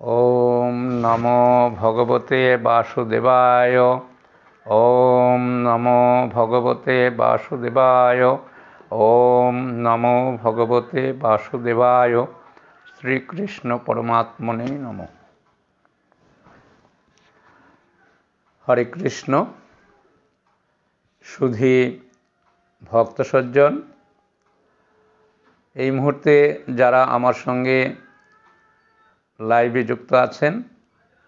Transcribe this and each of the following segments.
ওম নমো ভগবতে বাসুদেবায়। ওম নমো ভগবতে বাসুদেবায়। ওম নমো ভগবতে বাসুদেবায়। শ্রীকৃষ্ণ পরমাত্মনে নমঃ। হরে কৃষ্ণ। সুধী ভক্ত সজ্জন, এই মুহূর্তে যারা আমার সঙ্গে লাইভে যুক্ত আছেন,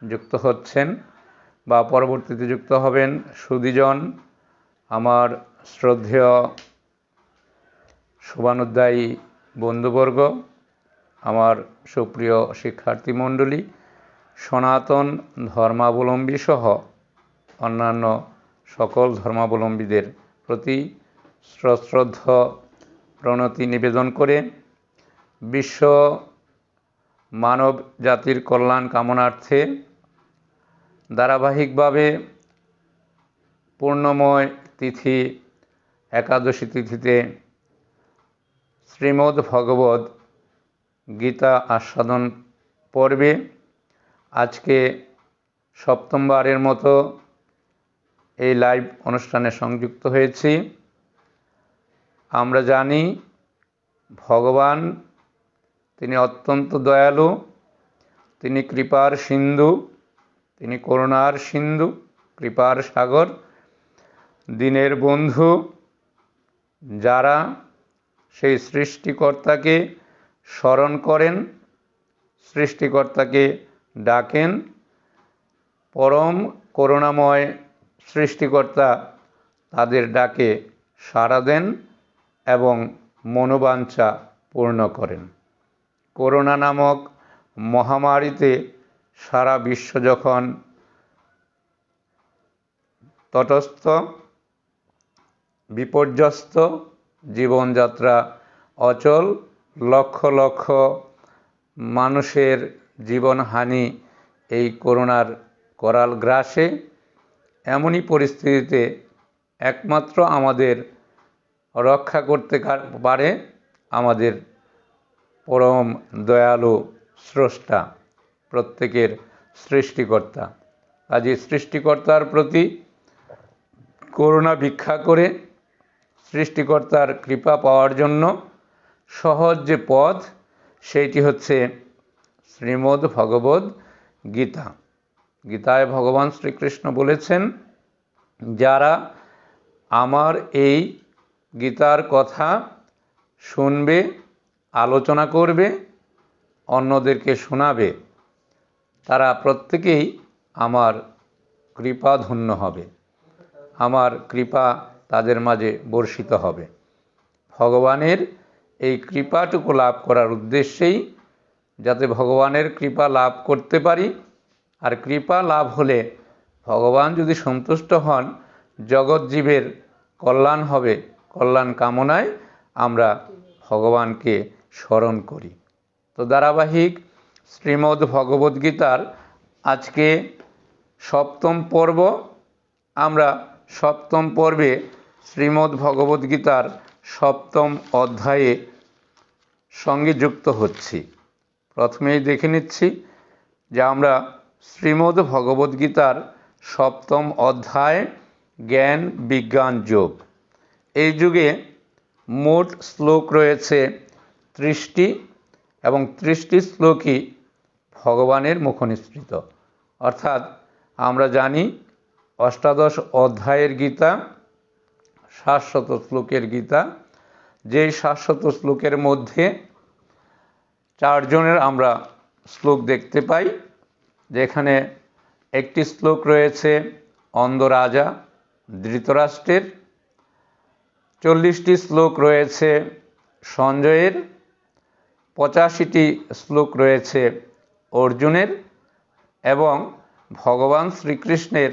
যুক্ত হচ্ছেন বা পরবর্তীতে যুক্ত হবেন, সুধীজন, আমার শ্রদ্ধেয় শুভানুধ্যায়ী বন্ধুবর্গ, আমার সুপ্রিয় শিক্ষার্থী মণ্ডলী, সনাতন ধর্মাবলম্বী সহ অন্যান্য সকল ধর্মাবলম্বীদের প্রতি সশ্রদ্ধ প্রণতি নিবেদন করে বিশ্ব মানব জাতির কল্যাণ কামনার্থে ধারাবাহিকভাবে পূর্ণময় তিথি একাদশী তিথিতে শ্রীমদ্ ভগবদ্ গীতা আস্বাদন পর্বে আজকে সপ্তমবারের মতো এই লাইভ অনুষ্ঠানে সংযুক্ত হয়েছি। আমরা জানি ভগবান তিনি অত্যন্ত দয়ালু, তিনি কৃপার সিন্ধু, তিনি করুণার সিন্ধু, কৃপার সাগর, দীনের বন্ধু। যারা সেই সৃষ্টিকর্তাকে স্মরণ করেন, সৃষ্টিকর্তাকে ডাকেন, পরম করুণাময় সৃষ্টিকর্তা তাদের ডাকে সাড়া দেন এবং মনোবাঞ্ছা পূর্ণ করেন। করোনা নামক মহামারীতে সারা বিশ্ব যখন তটস্থ, বিপর্যস্ত, জীবনযাত্রা অচল, লক্ষ লক্ষ মানুষের জীবনহানি এই করোনার করাল গ্রাসে, এমনই পরিস্থিতিতে একমাত্র আমাদের রক্ষা করতে পারে আমাদের পরম দয়ালু স্রষ্টা, প্রত্যেকের সৃষ্টিকর্তা। কাজে সৃষ্টিকর্তার প্রতি করুণা ভিক্ষা করে সৃষ্টিকর্তার কৃপা পাওয়ার জন্য সহজ যে পথ, সেইটি হচ্ছে শ্রীমদ্ ভগবদ্ গীতা। গীতায় ভগবান শ্রীকৃষ্ণ বলেছেন, যারা আমার এই গীতার কথা শুনবে, আলোচনা করবে, অন্যদেরকে শোনাবে, তারা প্রত্যেকেই আমার কৃপাধন্য হবে, আমার কৃপা তাদের মাঝে বর্ষিত হবে। ভগবানের এই কৃপাটুকু লাভ করার উদ্দেশ্যেই, যাতে ভগবানের কৃপা লাভ করতে পারি, আর কৃপা লাভ হলে ভগবান যদি সন্তুষ্ট হন, জগৎ জীবের কল্যাণ হবে, কল্যাণ কামনায় আমরা ভগবানকে স্মরণ করি। তো ধারাবাহিক শ্রীমদ্ ভগবদ্গীতার আজকে সপ্তম পর্ব। আমরা সপ্তম পর্বে শ্রীমদ্ ভগবদ্গীতার সপ্তম অধ্যায়ে সঙ্গে যুক্ত হচ্ছি। প্রথমেই দেখে নিচ্ছি যে আমরা শ্রীমদ্ ভগবদ্গীতার সপ্তম অধ্যায় জ্ঞান বিজ্ঞান যোগ, এই যুগে মোট শ্লোক রয়েছে 30টি এবং 30টি শ্লোকই ভগবানের মুখনিসৃত। অর্থাৎ আমরা জানি অষ্টাদশ অধ্যায়ের গীতা 700 শ্লোকের গীতা। যেই 700 শ্লোকের মধ্যে 4 জনের আমরা শ্লোক দেখতে পাই, যেখানে একটি শ্লোক রয়েছে অন্ধ রাজা ধৃতরাষ্ট্রের, 40টি শ্লোক রয়েছে সঞ্জয়ের, 85টি শ্লোক রয়েছে অর্জুনের এবং ভগবান শ্রীকৃষ্ণের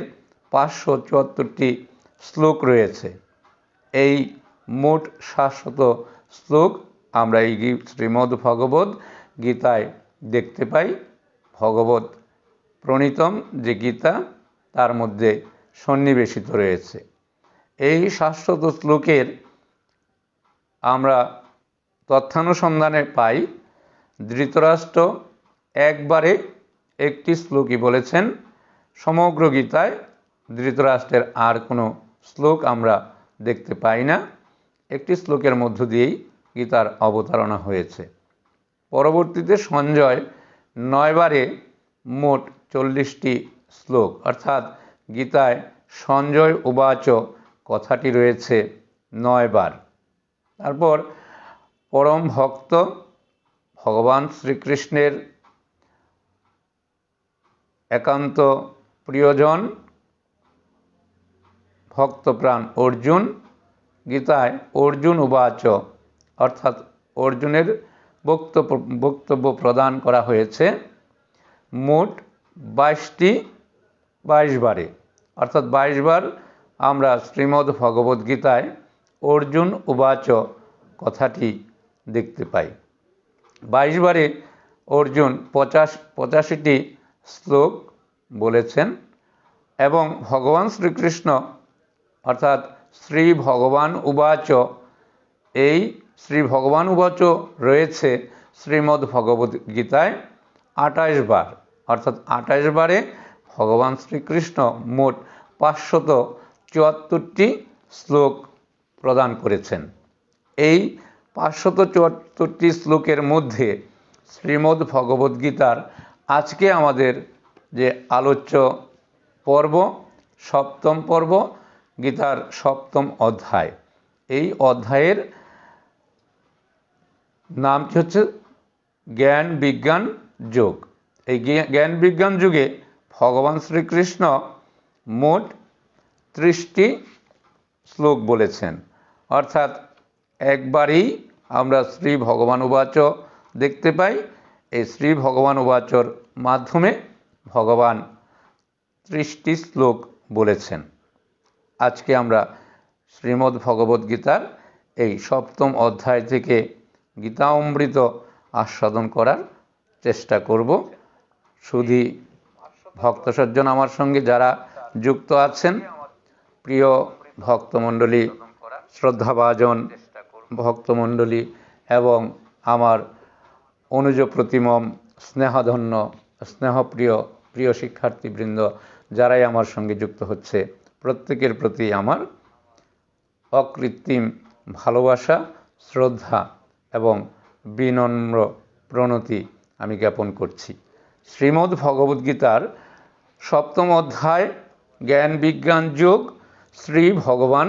574টি শ্লোক রয়েছে। এই মোট 700 শ্লোক আমরা এই শ্রীমদ্ ভগবদ্ গীতায় দেখতে পাই। ভগবৎ প্রণীতম যে গীতা, তার মধ্যে সন্নিবেশিত রয়েছে। এই 700 শ্লোকের আমরা তথ্যানুসন্ধানে পাই ধৃতরাষ্ট্র একবারে একটি শ্লোকই বলেছেন। সমগ্র গীতায় ধৃতরাষ্ট্রের আর কোনো শ্লোক আমরা দেখতে পাই না। একটি শ্লোকের মধ্য দিয়েই গীতার অবতারণা হয়েছে। পরবর্তীতে সঞ্জয় 9 বারে মোট 40টি শ্লোক, অর্থাৎ গীতায় সঞ্জয় উবাচ কথাটি রয়েছে 9 বার। তারপর পরম ভক্ত ভগবান শ্রীকৃষ্ণের একান্ত প্রিয়জন ভক্তপ্রাণ অর্জুন, গীতায় অর্জুন উবাচ অর্থাৎ অর্জুনের বক্তব্য প্রদান করা হয়েছে মোট 22 বারে, অর্থাৎ 22 বার আমরা শ্রীমদ্ ভগবদ্ গীতায় অর্জুন উবাচ কথাটি দেখতে পাই। 22 বারে অর্জুন 85টি শ্লোক বলেছেন এবং ভগবান শ্রীকৃষ্ণ অর্থাৎ শ্রী ভগবান উবাচ, এই শ্রী ভগবান উবাচ রয়েছে শ্রীমদ্ ভগবদ্ গীতায় 28 বার, অর্থাৎ 28 বারে ভগবান শ্রীকৃষ্ণ মোট 574টি শ্লোক প্রদান করেছেন। এই 574টি শ্লোকের মধ্যে শ্রীমদ্ ভগবদ্ গীতার আজকে আমাদের যে আলোচ্য পর্ব, 7ম পর্ব, গীতার 7ম অধ্যায়, এই অধ্যায়ের নামটি হচ্ছে জ্ঞান বিজ্ঞান যোগ। এই জ্ঞান বিজ্ঞান যুগে ভগবান শ্রীকৃষ্ণ মোট 30টি শ্লোক বলেছেন, অর্থাৎ একবারেই আমরা শ্রী ভগবান উবাচ দেখতে পাই। এই শ্রী ভগবান উবাচর মাধ্যমে ভগবান 30টি শ্লোক বলেছেন। আজকে আমরা শ্রীমদ্ ভগবদ্ গীতার এই 7ম অধ্যায় থেকে গীতা অমৃত আস্বাদন করার চেষ্টা করব। শুধু ভক্ত সজ্জন আমার সঙ্গে যারা যুক্ত আছেন, প্রিয় ভক্তমণ্ডলী, শ্রদ্ধাভাজন ভক্তমণ্ডলী এবং আমার অনুজ প্রতিমম স্নেহধন্য স্নেহপ্রিয় প্রিয় শিক্ষার্থীবৃন্দ যারাই আমার সঙ্গে যুক্ত হচ্ছে, প্রত্যেকের প্রতি আমার অকৃত্রিম ভালোবাসা, শ্রদ্ধা এবং বিনম্র প্রণতি আমি জ্ঞাপন করছি। শ্রীমদ্ ভগবদ্ গীতার 7ম অধ্যায় জ্ঞান বিজ্ঞান যোগ। শ্রী ভগবান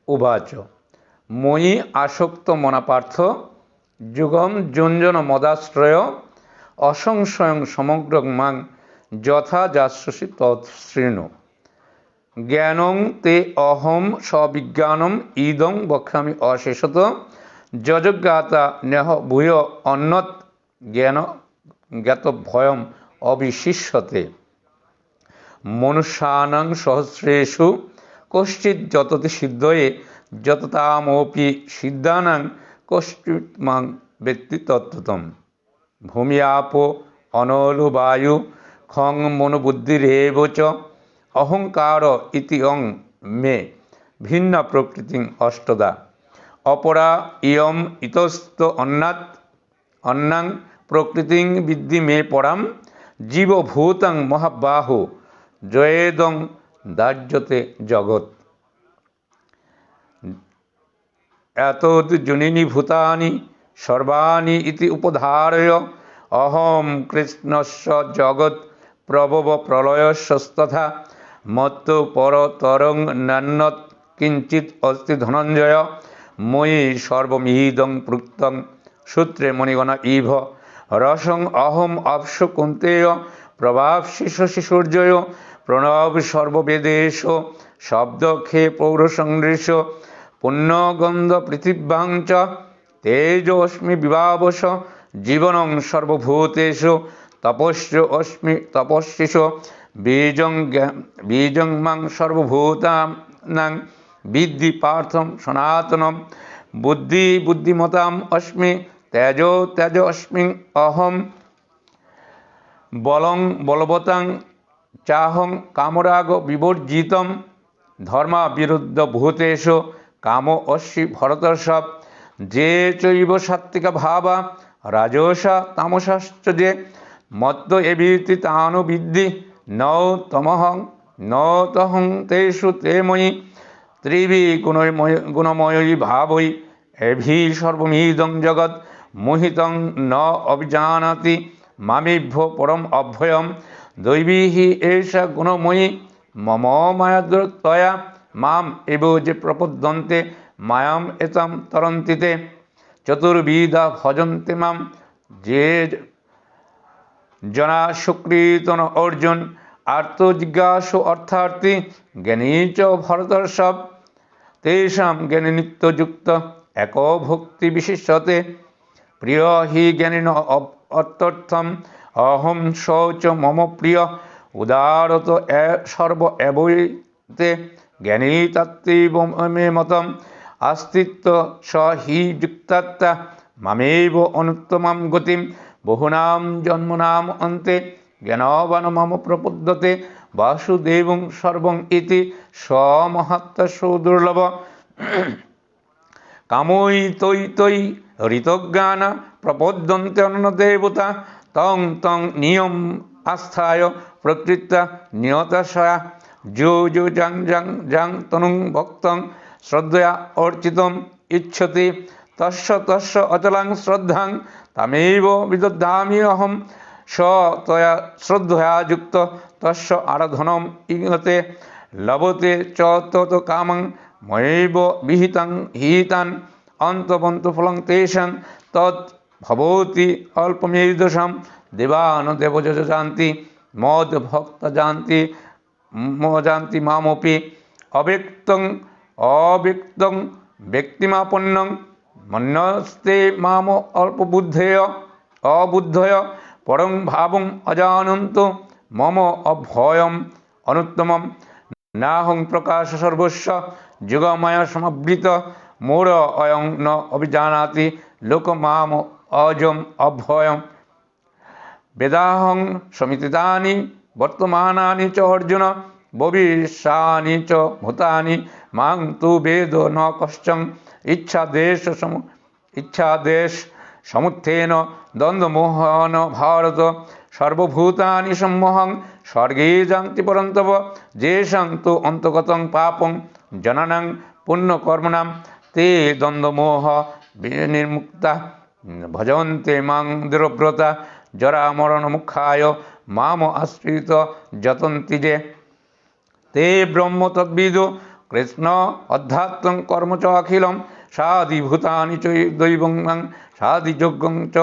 উবাচ ময়ি আসক্ত মনাপার্থ যুগম যঞ্জন মদাশ্রয় অসংশয়ং সমগ্র মাং যথা যাস্যসি তৎশৃণু জ্ঞানং তে অহম সবিজ্ঞানম ইদং বক্ষ্যামি অশেষত যজ্ঞাতা নেহ ভূয় অন্যত জ্ঞান জ্ঞাত ভয়ম অবিশিষ্যতে মনুষ্যানাং সহস্রেষু কশ্চিৎ যততি সিদ্ধয়ে যততামপি সিদ্ধানাং কশ্চিৎ মাং ব্যক্তি তত্ত্বতম ভূমি আপো অনলো বায়ু খং মনোবুদ্ধিরেব চ অহংকার ইতি অং মে ভিন্ন প্রকৃতিং অষ্টদা অপরা ইয়ম ইতস্ত অন্নাং প্রকৃতিং বিদ্ধি মে পরাম জীবভূতং মহাবাহু জয়েদং দার্যতে জগৎ এতদ জুনিনি ভূতানি সর্বাণি ইতি উপধারয় অহম কৃষ্ণস্য জগৎ প্রভব প্রলয়স্যস্তথা মত্ত পরতরং নান্যৎ কিঞ্চিৎ অস্তি ধনঞ্জয় ময়ি সর্বমিদং প্রুক্তং সূত্রে মণিগণ ইভ রসং অহম অপ্স কুন্তেয় প্রভাব শিশুর্জয় প্রণব সর্ববেদেশ শব্দক্ষে পৌরসংদৃশ পুণ্যগন্ধ পৃথিব্যাং চ তেজোস্মি বিভাবস জীবনং সর্বভূতেষু তপস্বিষু বীজং মাং সর্বভূতানাং বিদ্ধি পার্থম সনাতনম বুদ্ধিমতাম অস্মি তেজ অস্মি অহম বলবতাং চাহং কামরাগ বিবর্জিতম ধর্মা বিরুদ্ধ ভূতেষু কাম অস্মি ভরতর্ষভ যে চৈব সাত্ত্বিকা ভাবা রাজসা তামসাশ্চ যে মত্ত এবিতি তানু বিদ্ধি ন তমহং ন তহং তেষু তে ময়ি ত্রিবি গুণময়ী ভাবৈ এভি সর্বমিদং জগৎ মোহিতং ন অভিজানাতি মামেভ্য পরম অভ্যয়ম দৈবী হি এষা গুণময়ী মম মায়াদত্তয়া মাম এব যে প্রপদ্যন্তে মায়াম এতম তরন্তিতে চতুর্বিধা ভজন্তে মাম যে জনা সুকৃতন অর্জুন আর্তজিজ্ঞাসু অর্থার্থী জ্ঞানী চ ভরতর্ষভ তেষাং জ্ঞানী নিত্যযুক্ত এক ভক্তি বিশিষ্যতে প্রিয় হি জ্ঞানীন অত্যর্থম অহম শৌচ মম প্রিয় উদারত সর্ব এবৈতে জ্ঞানী তাত্ত্বিব মে মতম আস্তিত্ব স হি যুক্তাত্মা মামেব অনুত্তমাম গতিম বহুনাম জন্মনাম অন্তে জ্ঞানবান মম প্রপদ্যতে বাসুদেবং সর্বং ইতি সমহাত্ম সুদুর্লভ কামৈ তৈ তৈ ঋতজ্ঞান প্রপদ্যন্তে অন্য দেবতা তং তং নিয়ম আস্থায় প্রকৃত নিয়তাশয়া যো যো জং জং জং তনুং ভক্তং শ্রদ্ধয়া অর্চিতম ইচ্ছতি তস্য তস্য অচলাং শ্রদ্ধাং তামেব বিদধামি অহম স তয়া শ্রদ্ধয়া যুক্ত তস্য আরাধনম ইগতে লভতে চ তত কামং ময়ৈব বিহিতাং হিতান অন্তবন্ত ফলং তেষাং তৎ ভবতি অল্পমেদশাম দেবান দেবজ জানতি মদ ভক্ত জানতি জানতি মামপি অব্যক্তং অব্যক্তং ব্যক্তিমাপন্নং মন্যস্তে মাম অল্পবুদ্ধেয় অবুদ্ধয় পরং ভাবং অজানন্ত মম অভয়ম অনুত্তমম নাহং প্রকাশ সর্বস্ব যুগময় সমবৃত মোর অয়ং ন অভিজানাতি লোক মাম অজম অভয়ম বেদাহং সমিতিতানি বর্তমানানি চ অর্জুন ভবিষ্যানি চ ভূতানি মাং তু বেদ ন কশ্চন ইচ্ছাদেশ সমুত্থেন দ্বন্দ্বমোহন ভারত সর্বভূতানি সম্মোহং স্বর্গে যান্তি পরন্তব যেষাং তু অন্তগতং পাপং জননং পুণ্যকর্মণাম তে দ্বন্দ্বমোহ নির্মুক্তা ভজন্তে মাং দৃঢ়ব্রতা জরা মরণ মুখায় মাম আশ্রিত যতন্তি যে তে ব্রহ্ম তদ্বিদু কৃষ্ণ অধ্যাত্মং কর্ম চ অখিলম সাধিভূতানি চ দৈবং সাধিযজ্ঞং চ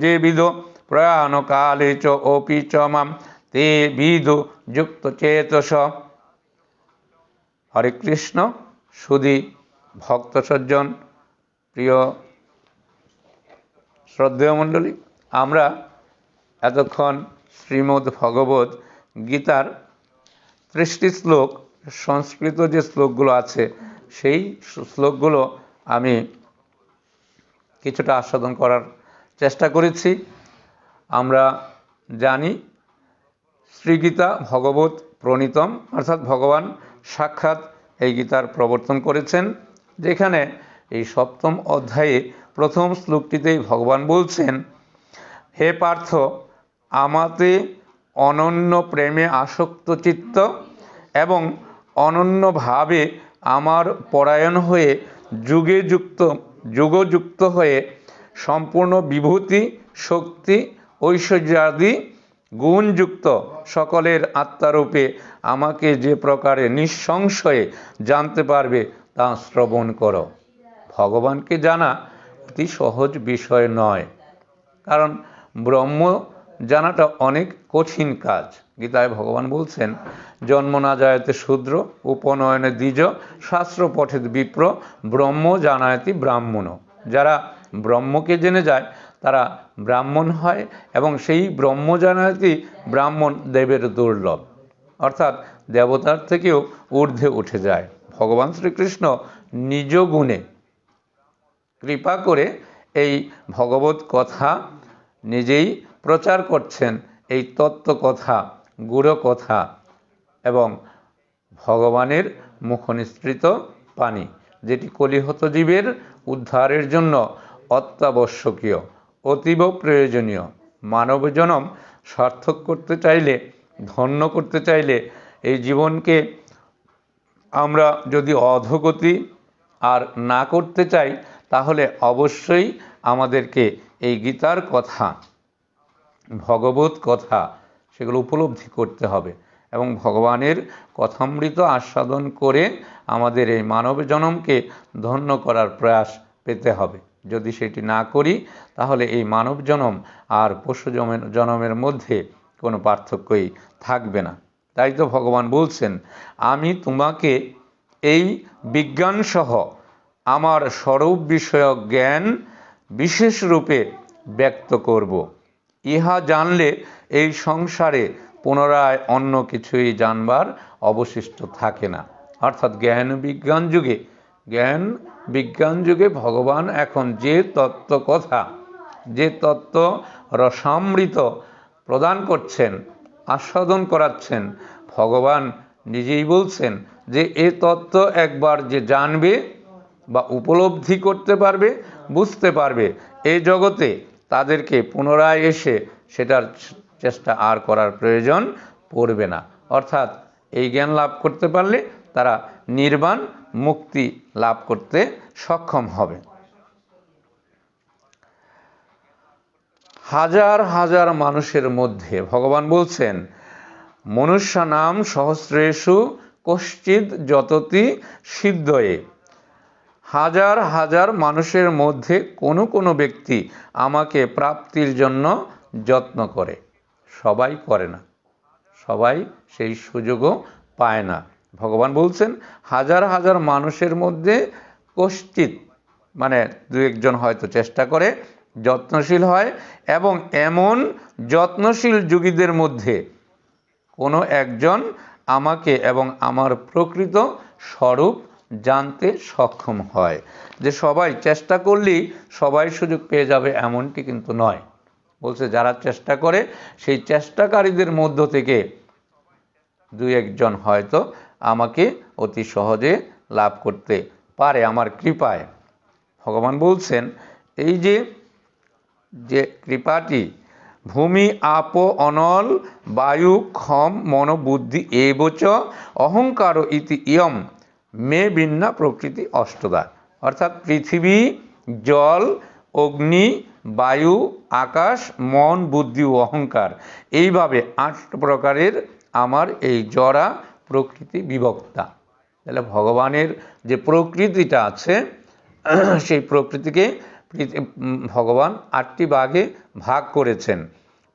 যে বিদো প্রয়াণ কালে চ অপি চ মাম তে বিদু যুক্ত চেতস। হরে কৃষ্ণ। সুধী ভক্ত সজ্জন, প্রিয় শ্রদ্ধেয় মণ্ডলী, আমরা এতক্ষণ শ্রীমদ্ ভগবত গীতার 30টি শ্লোক, সংস্কৃত যে শ্লোকগুলো আছে সেই শ্লোকগুলো আমি কিছুটা আস্বাদন করার চেষ্টা করেছি। আমরা জানি শ্রীগীতা ভগবত প্রণীতম, অর্থাৎ ভগবান সাক্ষাৎ এই গীতার প্রবর্তন করেছেন, যেখানে এই 7ম অধ্যায়ে প্রথম শ্লোকটিতেই ভগবান বলছেন, হে পার্থ, আমাতে অনন্য প্রেমে আসক্ত চিত্ত এবং অনন্যভাবে আমার পরায়ণ হয়ে যুগযুক্ত হয়ে সম্পূর্ণ বিভূতি, শক্তি, ঐশ্বর্যাদি গুণযুক্ত সকলের আত্মারূপে আমাকে যে প্রকারে নিঃসংশয়ে জানতে পারবে তা শ্রবণ করো। ভগবানকে জানা অতি সহজ বিষয় নয়, কারণ ব্রহ্ম জানাটা অনেক কঠিন কাজ। গীতায় ভগবান বলছেন, জন্ম না জায়তে শূদ্র, উপনয়নে দ্বিজ, শাস্ত্র পঠেত বিপ্র, ব্রহ্ম জানায়তি ব্রাহ্মণ। যারা ব্রহ্মকে জেনে যায় তারা ব্রাহ্মণ হয়, এবং সেই ব্রহ্ম জানায়তি ব্রাহ্মণ দেবের দুর্লভ, অর্থাৎ দেবতার থেকেও ঊর্ধ্বে উঠে যায়। ভগবান শ্রীকৃষ্ণ নিজ গুণে কৃপা করে এই ভগবত কথা নিজেই প্রচার করছেন, এই তত্ত্ব কথা, গূঢ় কথা এবং ভগবানের মুখনিসৃত বাণী, যেটি কলিহত জীবের উদ্ধারের জন্য অত্যাবশ্যকীয়, অতীব প্রয়োজনীয়। মানব জনম সার্থক করতে চাইলে, ধন্য করতে চাইলে, এই জীবনকে আমরা যদি অধোগতি আর না করতে চাই, তাহলে অবশ্যই আমাদেরকে এই গীতার কথা, ভগবত কথা, সেগুলো উপলব্ধি করতে হবে এবং ভগবানের কথামৃত আস্বাদন করে আমাদের এই মানব জনমকে ধন্য করার প্রয়াস পেতে হবে। যদি সেটি না করি, তাহলে এই মানব জনম আর পশু জনমের মধ্যে কোনো পার্থক্যই থাকবে না। তাই তো ভগবান বলছেন, আমি তোমাকে এই বিজ্ঞানসহ আমার স্বরূপ বিষয়ক জ্ঞান বিশেষ রূপে ব্যক্ত করব। ইহা জানলে এই সংসারে পুনরায় অন্য কিছুই জানবার অবশিষ্ট থাকে না। অর্থাৎ জ্ঞান বিজ্ঞান যুগে ভগবান এখন যে তত্ত্ব কথা, যে তত্ত্ব রসামৃত প্রদান করছেন, আস্বাদন করাচ্ছেন, ভগবান নিজেই বলছেন যে এ তত্ত্ব একবার যে জানবে বা উপলব্ধি করতে পারবে, বুঝতে পারবে, এই জগতে তাদেরকে পুনরায় এসে সেটার চেষ্টা আর করার প্রয়োজন পড়বে না। অর্থাৎ এই জ্ঞান লাভ করতে পারলে তারা নির্বাণ মুক্তি লাভ করতে সক্ষম হবে। হাজার হাজার মানুষের মধ্যে ভগবান বলছেন, মনুষ্য নাম সহস্রেষু কশ্চিৎ যততি সিদ্ধয়ে। হাজার হাজার মানুষের মধ্যে কোনো কোনো ব্যক্তি আমাকে প্রাপ্তির জন্য যত্ন করে। সবাই করে না, সবাই সেই সুযোগও পায় না। ভগবান বলছেন, হাজার হাজার মানুষের মধ্যে কশ্চিৎ, মানে দু একজন হয়তো চেষ্টা করে, যত্নশীল হয়, এবং এমন যত্নশীল যোগীদের মধ্যে কোনো একজন আমাকে এবং আমার প্রকৃত স্বরূপ জানতে সক্ষম হয়। যে সবাই চেষ্টা করলেই সবাই সুযোগ পেয়ে যাবে এমনটি কিন্তু নয়। বলছে যারা চেষ্টা করে, সেই চেষ্টাকারীদের মধ্য থেকে দুই একজন হয়তো আমাকে অতি সহজে লাভ করতে পারে আমার কৃপায়। ভগবান বলছেন, এই যে কৃপাটি, ভূমি আপ অনল বায়ু ক্ষম মন বুদ্ধি এবচ অহংকার ইতি ইয়ম মে বিন্না প্রকৃতি অষ্টদা। অর্থাৎ পৃথিবী, জল, অগ্নি, বায়ু, আকাশ, মন, বুদ্ধি ও অহংকার, এইভাবে 8 প্রকারের আমার এই জড়া প্রকৃতি বিভক্তা। তাহলে ভগবানের যে প্রকৃতিটা আছে, সেই প্রকৃতিকে ভগবান 8টি ভাগে ভাগ করেছেন।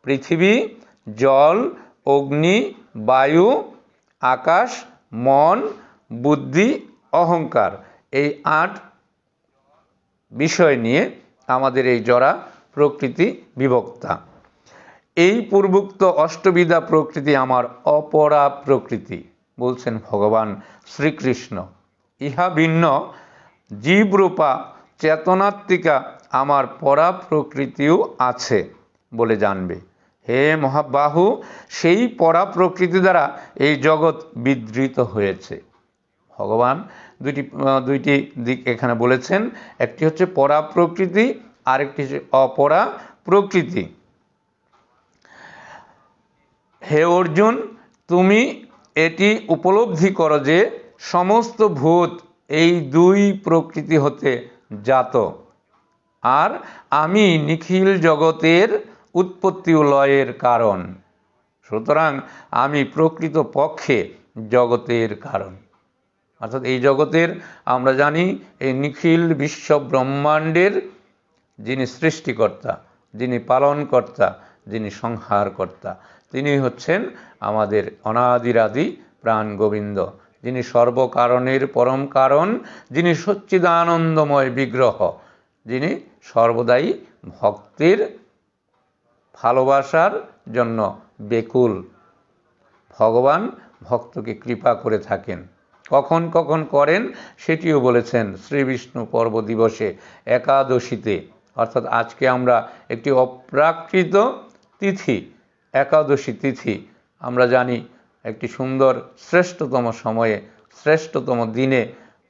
পৃথিবী, জল, অগ্নি, বায়ু, আকাশ, মন, বুদ্ধি, অহংকার, এই 8 বিষয় নিয়ে আমাদের এই জড়া প্রকৃতি বিভক্তা। এই পূর্বোক্ত অষ্টবিধা প্রকৃতি আমার অপরা প্রকৃতি, বলছেন ভগবান শ্রীকৃষ্ণ। ইহা ভিন্ন জীবরূপা চেতনাত্মিকা আমার পরা প্রকৃতিও আছে বলে জানবে। হে মহাবাহু, সেই পরা প্রকৃতি দ্বারা এই জগৎ বিধৃত হয়েছে। ভগবান দুইটি দিক এখানে বলেছেন, একটি হচ্ছে পরা প্রকৃতি, আরেকটি হচ্ছে অপরা প্রকৃতি। হে অর্জুন, তুমি এটি উপলব্ধি করো যে সমস্ত ভূত এই 2 প্রকৃতি হতে জাত, আর আমি নিখিল জগতের উৎপত্তি ও লয়ের কারণ। সুতরাং আমি প্রকৃত পক্ষে জগতের কারণ। অর্থাৎ এই জগতের, আমরা জানি, এই নিখিল বিশ্ব ব্রহ্মাণ্ডের যিনি সৃষ্টিকর্তা, যিনি পালনকর্তা, যিনি সংহারকর্তা, তিনি হচ্ছেন আমাদের অনাদিরাদি প্রাণ গোবিন্দ, যিনি সর্বকারণের পরম কারণ, যিনি সচ্চিদানন্দময় বিগ্রহ, যিনি সর্বদাই ভক্তের ভালোবাসার জন্য বেকুল। ভগবান ভক্তকে কৃপা করে থাকেন। কখন কখন করেন সেটিও বলেছেন শ্রী বিষ্ণু পর্ব দিবসে, একাদশীতে। অর্থাৎ আজকে আমরা একটি অপ্রাকৃত তিথি, একাদশী তিথি, আমরা জানি একটি সুন্দর শ্রেষ্ঠতম সময়ে, শ্রেষ্ঠতম দিনে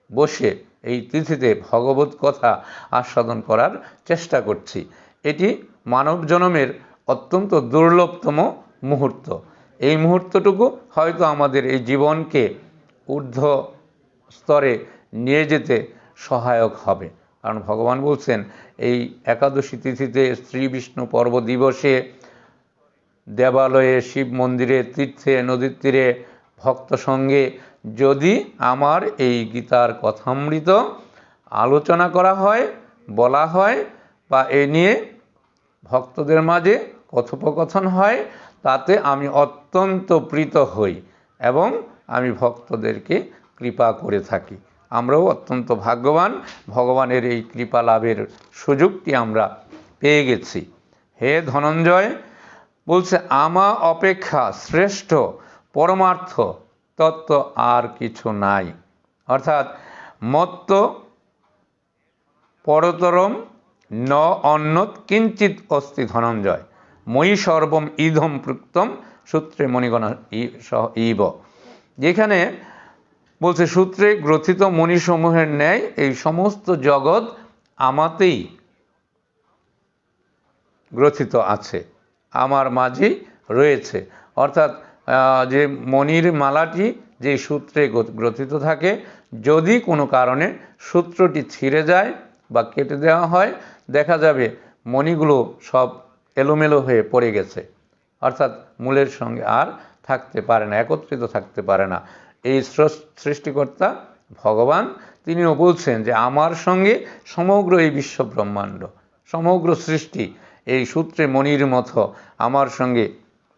বসে এই তিথিতে ভগবত কথা আস্বাদন করার চেষ্টা করছি। এটি মানব জনমের অত্যন্ত দুর্লভতম মুহূর্ত। এই মুহূর্তটুকু হয়তো আমাদের এই জীবনকে ঊর্ধ্ব স্তরে নিয়ে যেতে সহায়ক হবে। কারণ ভগবান বলছেন এই একাদশী তিথিতে শ্রী বিষ্ণু পর্ব দিবসে দেবালয়ে, শিব মন্দিরে, তীর্থে, নদীর তীরে ভক্ত সঙ্গে যদি আমার এই গীতার কথামৃত আলোচনা করা হয়, বলা হয়, বা এ নিয়ে ভক্তদের মাঝে কথোপকথন হয়, তাতে আমি অত্যন্ত প্রীত হই এবং আমি ভক্তদেরকে কৃপা করে থাকি। আমরাও অত্যন্ত ভাগ্যবান, ভগবানের এই কৃপা লাভের সুযোগটি আমরা পেয়ে গেছি। হে ধনঞ্জয়, বলছে আমা অপেক্ষা শ্রেষ্ঠ পরমার্থ তত্ত্ব আর কিছু নাই। অর্থাৎ মত্ত পরতরম ন অন্যত কিঞ্চিত অস্তি ধনঞ্জয়, ময়ি সর্বম ইদম প্রুক্তম সূত্রে মণিগণ ইব। যেখানে বলছে সূত্রে গ্রথিত মণিসমূহের ন্যায় এই সমস্ত জগৎ আমাতেই গ্রথিত আছে, আমার মাঝেই রয়েছে। অর্থাৎ যে মণির মালাটি যে সূত্রে গ্রথিত থাকে, যদি কোনো কারণে সূত্রটি ছিঁড়ে যায় বা কেটে দেওয়া হয়, দেখা যাবে মণিগুলো সব এলোমেলো হয়ে পড়ে গেছে, অর্থাৎ মূলের সঙ্গে আর থাকতে পারে না, একত্রিত থাকতে পারে না। এই সৃষ্টিকর্তা ভগবান তিনিও বলছেন যে আমার সঙ্গে সমগ্র এই বিশ্ব ব্রহ্মাণ্ড, সমগ্র সৃষ্টি এই সূত্রে মণির মতো আমার সঙ্গে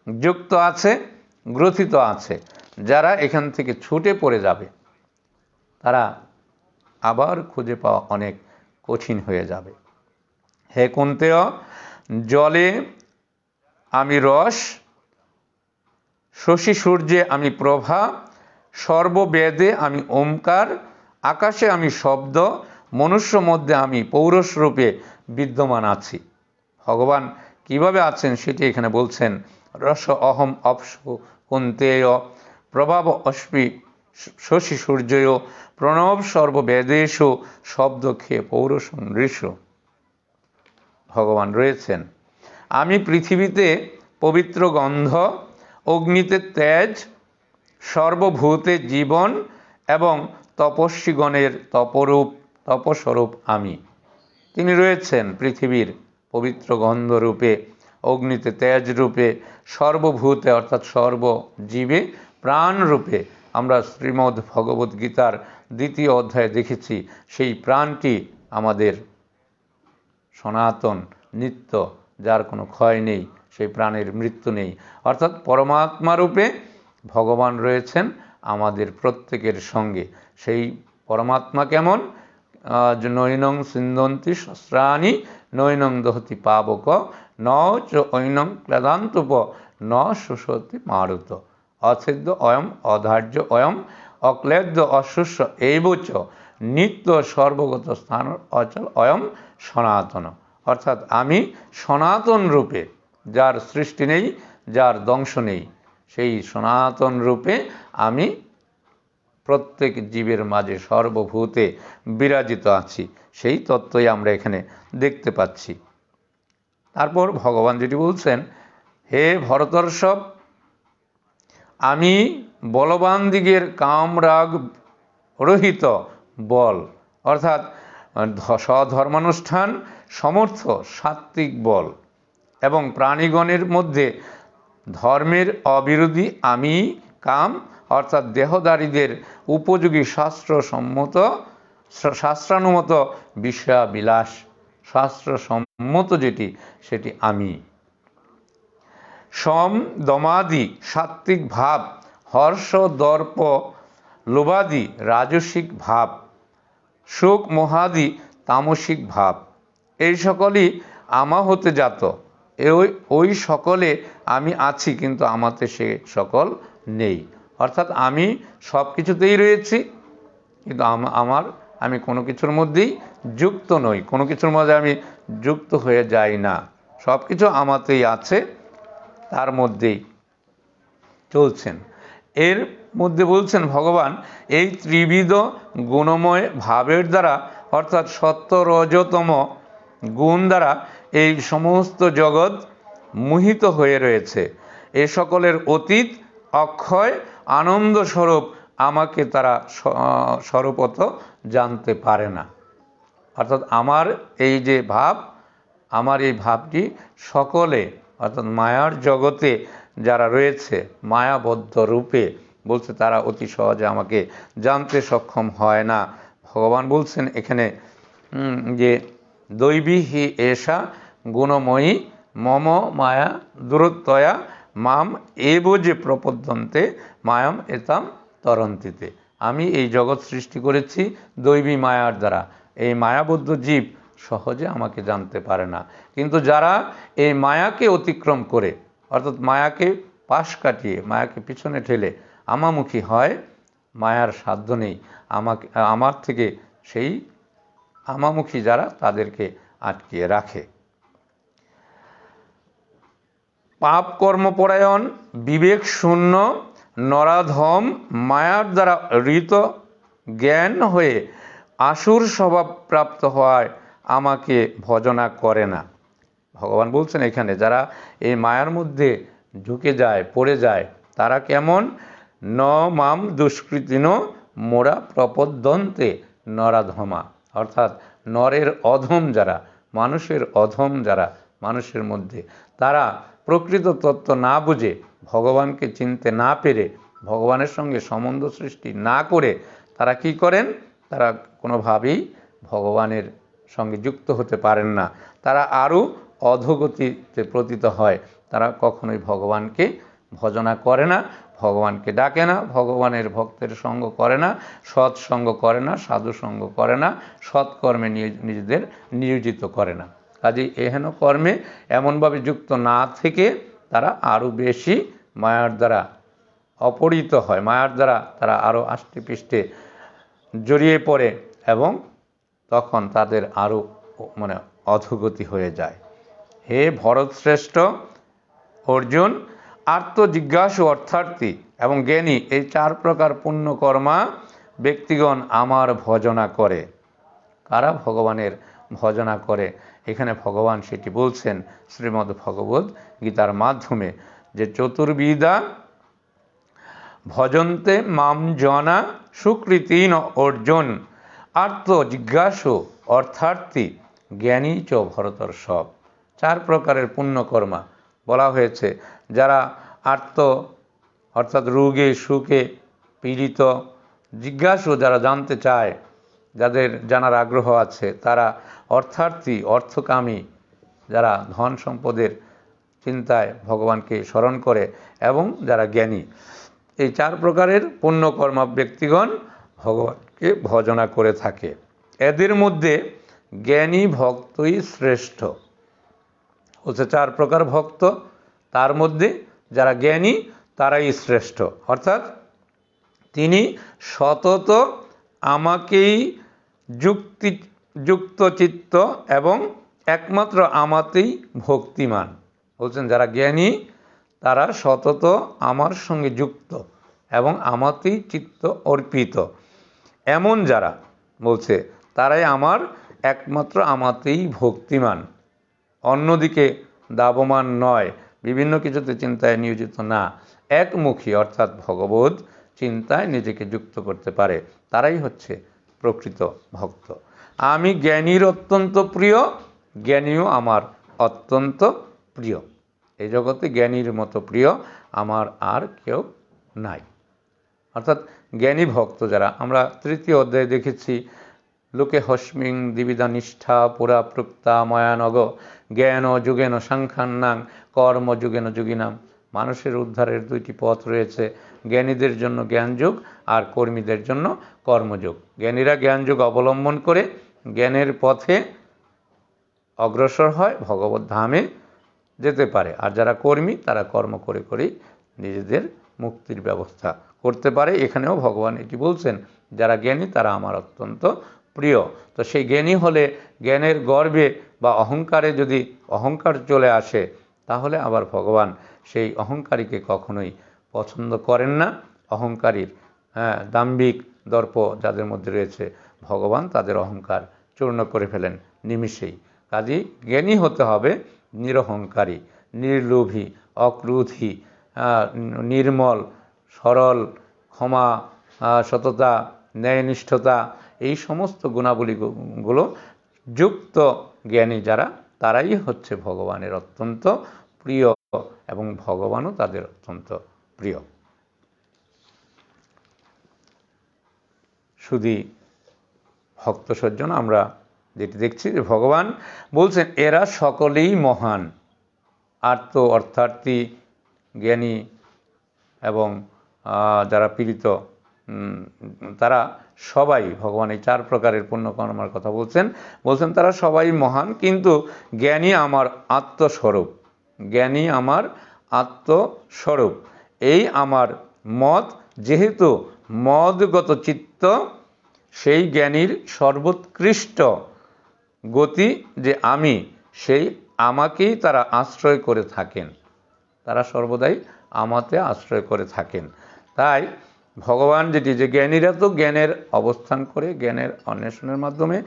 যুক্ত আছে, গ্রথিত আছে। যারা এখান থেকে ছুটে পড়ে যাবে তারা আবার খুঁজে পাওয়া অনেক কঠিন হয়ে যাবে। হে কুন্তেয়, জলে আমি রস, শশী সূর্যে আমি প্রভা, সর্ববেদে আমি ওমকার, আকাশে আমি শব্দ, মনুষ্য মধ্যে আমি পৌরুষ রূপে বিদ্যমান আছি। ভগবান কিভাবে আছেন সেটি এখানে বলছেন। রস অহম অপসু কুন্তেয়, প্রভাব অস্মি শশী সূর্যয়, প্রণব সর্ববেদেষু, শব্দ খেয়ে পৌরুষ ঋষু। ভগবান রয়েছেন। আমি পৃথিবীতে পবিত্র গন্ধ, অগ্নিতে তেজ, সর্বভূতে জীবন এবং তপস্বীগণের তপস্বরূপ আমি। তিনি রয়েছেন পৃথিবীর পবিত্র গন্ধ রূপে, অগ্নিতে তেজ রূপে, সর্বভূতে অর্থাৎ সর্বজীবে প্রাণ রূপে। আমরা শ্রীমদ্ ভগবদ্ গীতার 2য় অধ্যায়ে দেখেছি সেই প্রাণটি আমাদের সনাতন, নিত্য, যার কোনো ক্ষয় নেই, সেই প্রাণের মৃত্যু নেই। অর্থাৎ পরমাত্মা রূপে ভগবান রয়েছেন আমাদের প্রত্যেকের সঙ্গে। সেই পরমাত্মা কেমন? নৈনং সিন্ধন্তি শস্ত্রাণি, নৈনং দহতি পাবক, ন চ ঐনং ক্লেদান্তপ, ন শুষতি মারুত, অছেদ্য অয়ম অধার্য অয়ম, অক্লেদ্য অশুষ্য এইবচ, নিত্য সর্বগত স্থান অচল অয়ম সনাতন। অর্থাৎ আমি সনাতন রূপে, যার সৃষ্টি নেই, যার ধ্বংস নেই, সেই সনাতন রূপে আমি প্রত্যেক জীবের মাঝে সর্বভূতে বিরাজিত আছি। সেই তত্ত্বই আমরা এখানে দেখতে পাচ্ছি। তারপর ভগবান যেটি বলছেন, হে ভরতর্ষভ, আমি বলবান দিগের কামরাগ রহিত বল, অর্থাৎ স্বধর্মানুষ্ঠান সমর্থ সাত্ত্বিক বল এবং প্রাণীগণের মধ্যে ধর্মের অবিরোধী আমি কাম, অর্থাৎ দেহধারীদের উপযোগী শাস্ত্রানুমত বিষয়াবিলাস, শাস্ত্রসম্মত যেটি সেটি আমি। সম দমাদি সাত্ত্বিক ভাব, হর্ষ দর্প লোভাদি রাজসিক ভাব, শোক মোহাদি তামসিক ভাব, এই সকলই আমা হতে জাত। ওই সকলে আমি আছি, কিন্তু আমাতে সে সকল নেই। অর্থাৎ আমি সব কিছুতেই রয়েছি, কিন্তু আমি কোনো কিছুর মধ্যেই যুক্ত নই, কোনো কিছুর মধ্যে আমি যুক্ত হয়ে যাই না। সব কিছু আমাতেই আছে, তার মধ্যেই চলছেন। এর মধ্যে বলছেন ভগবান, এই ত্রিবিধ গুণময় ভাবের দ্বারা, অর্থাৎ সত্য রজতম গুণ দ্বারা এই সমস্ত জগৎ মোহিত হয়ে রয়েছে। এ সকলের অতীত অক্ষয় আনন্দ স্বরূপ আমাকে তারা স্বরূপত জানতে পারে না। অর্থাৎ আমার এই যে ভাব, আমার এই ভাবটি সকলে অর্থাৎ মায়ার জগতে যারা রয়েছে মায়াবদ্ধ রূপে বলছে তারা অতি সহজে আমাকে জানতে সক্ষম হয় না। ভগবান বলছেন এখানে যে দৈবী হি এষা গুণময়ী মম মায়া দূরত্বয়া মাম এব যে প্রপদ্যন্তে মায়াম এতাম তরন্তিতে। আমি এই জগৎ সৃষ্টি করেছি দৈবী মায়ার দ্বারা। এই মায়াবদ্ধ জীব সহজে আমাকে জানতে পারে না, কিন্তু যারা এই মায়াকে অতিক্রম করে অর্থাৎ মায়াকে পাশ কাটিয়ে মায়াকে পিছনে ঠেলে আমামুখী হয়, মায়ার সাধ্য নেই আমার থেকে সেই আমামুখী যারা তাদেরকে আটকিয়ে রাখে। পাপ কর্মপরায়ণ বিবেক শূন্য নরাধম মায়ার দ্বারা ঋত জ্ঞান হয়ে আসুর স্বভাব প্রাপ্ত হওয়ায় আমাকে ভজনা করে না। ভগবান বলছেন এখানে যারা এই মায়ার মধ্যে ঢুকে যায়, পড়ে যায়, তারা কেমন? ন মাম দুষ্কৃতিন মোরা প্রপদ্যন্তে নরাধমা। অর্থাৎ নরের অধম যারা, মানুষের অধম যারা মানুষের মধ্যে, তারা প্রকৃত তত্ত্ব না বুঝে, ভগবানকে চিনতে না পেরে, ভগবানের সঙ্গে সম্বন্ধ সৃষ্টি না করে তারা কি করেন? তারা কোনোভাবেই ভগবানের সঙ্গে যুক্ত হতে পারেন না। তারা আরও অধোগতিতে পতিত হয়। তারা কখনোই ভগবানকে ভজনা করে না, ভগবানকে ডাকে না, ভগবানের ভক্তের সঙ্গ করে না, সৎসঙ্গ করে না, সাধু সঙ্গ করে না, সৎকর্মে নিজেদের নিয়োজিত করে না। কাজেই এহেন কর্মে এমনভাবে যুক্ত না থেকে তারা আরও বেশি মায়ার দ্বারা অপহৃত হয়, মায়ার দ্বারা তারা আরও আষ্টেপৃষ্টে জড়িয়ে পড়ে এবং তখন তাদের আরও অধোগতি হয়ে যায়। হে ভরতশ্রেষ্ঠ অর্জুন, আত্মজিজ্ঞাসু অর্থার্থী এবং জ্ঞানী এই 4 প্রকার পুণ্যকর্মা ব্যক্তিগণ আমার ভজনা করে। কারা ভগবানের ভজনা করে? এখানে ভগবান সেটি বলছেন শ্রীমদ্ ভগবদ্ গীতার মাধ্যমে যে চতুর্বিধা ভজন্তে মাম জনা সুকৃতিন অর্জুন আত্মজিজ্ঞাসু অর্থার্থী জ্ঞানী চ ভরতর্ষভ। 4 প্রকারের পুণ্যকর্মা বলা হয়েছে। যারা অর্থাৎ রোগে সুখে পীড়িত, জিজ্ঞাসু যারা জানতে চায়, যাদের জানার আগ্রহ আছে, তারা অর্থার্থী অর্থকামী, যারা ধন সম্পদের চিন্তায় ভগবানকে স্মরণ করে, এবং যারা জ্ঞানী, এই 4 প্রকারের পুণ্যকর্মা ব্যক্তিগণ ভগবানকে ভজনা করে থাকে। এদের মধ্যে জ্ঞানী ভক্তই শ্রেষ্ঠ। হচ্ছে 4 প্রকার ভক্ত, তার মধ্যে যারা জ্ঞানী তারাই শ্রেষ্ঠ। অর্থাৎ তিনি সতত আমাকেই যুক্তচিত্ত এবং একমাত্র আমাতেই ভক্তিমান। বলছেন যারা জ্ঞানী তারা সতত আমার সঙ্গে যুক্ত এবং আমাতেই চিত্ত অর্পিত। এমন যারা বলছে তারাই আমার একমাত্র আমাতেই ভক্তিমান, অন্যদিকে দাবমান নয়, বিভিন্ন কিছুতে চিন্তায় নিয়োজিত না, একমুখী অর্থাৎ ভগবৎ চিন্তায় নিজেকে যুক্ত করতে পারে, তারাই হচ্ছে প্রকৃত ভক্ত। আমি জ্ঞানীর অত্যন্ত প্রিয়, জ্ঞানীও আমার অত্যন্ত প্রিয়। এই জগতে জ্ঞানীর মতো প্রিয় আমার আর কেউ নাই। অর্থাৎ জ্ঞানী ভক্ত যারা, আমরা 3য় অধ্যায়ে দেখেছি লোকে হস্মিং দিবিদা নিষ্ঠা পুরা প্রুক্তা ময়ানগ জ্ঞান যুগেন সাংখ্যান্নাং কর্ম যুগেন যোগিনাম। মানুষের উদ্ধারের 2টি পথ রয়েছে, জ্ঞানীদের জন্য জ্ঞানযোগ আর কর্মীদের জন্য কর্মযোগ। জ্ঞানীরা জ্ঞানযোগ অবলম্বন করে জ্ঞানের পথে অগ্রসর হয়, ভগবত ধামে যেতে পারে, আর যারা কর্মী তারা কর্ম করে করেই নিজেদের মুক্তির ব্যবস্থা করতে পারে। এখানেও ভগবান এটি বলছেন, যারা জ্ঞানী তারা আমার অত্যন্ত প্রিয়। তো সেই জ্ঞানী হলে জ্ঞানের গর্বে বা অহংকারে যদি অহংকার চলে আসে, তাহলে আবার ভগবান সেই অহংকারীকে কখনোই পছন্দ করেন না। অহংকারীর দাম্ভিক দর্প যাদের মধ্যে রয়েছে, ভগবান তাদের অহংকার চূর্ণ করে ফেলেন নিমিষেই। কাজেই জ্ঞানী হতে হবে নিরহংকারী, নির্লোভী, অক্রোধী, নির্মল, সরল, ক্ষমা, সততা, ন্যায়নিষ্ঠতা, এই সমস্ত গুণাবলীগুলো যুক্ত জ্ঞানী যারা, তারাই হচ্ছে ভগবানের অত্যন্ত প্রিয় এবং ভগবানও তাদের অত্যন্ত প্রিয়। শুধু ভক্ত সজ্জন আমরা যেটি দেখছি যে ভগবান বলছেন এরা সকলেই মহান, আর্ত অর্থার্থী, জ্ঞানী এবং যারা পীড়িত, তারা সবাই, ভগবান এই 4 প্রকারের পুণ্যকর্মার কথা বলছেন তারা সবাই মহান, কিন্তু জ্ঞানী আমার আত্মস্বরূপ, জ্ঞানী আমার আত্মস্বরূপ, এই আমার মত। যেহেতু মদগত চিত্ত, সেই জ্ঞানীর সর্বোৎকৃষ্ট গতি যে আমি, সেই আমাকেই তারা আশ্রয় করে থাকেন, তারা সর্বদাই আমাতে আশ্রয় করে থাকেন। তাই ভগবান যেটি, যে জ্ঞানীরা তো জ্ঞানের অবস্থান করে, জ্ঞানের অন্বেষণের মাধ্যমে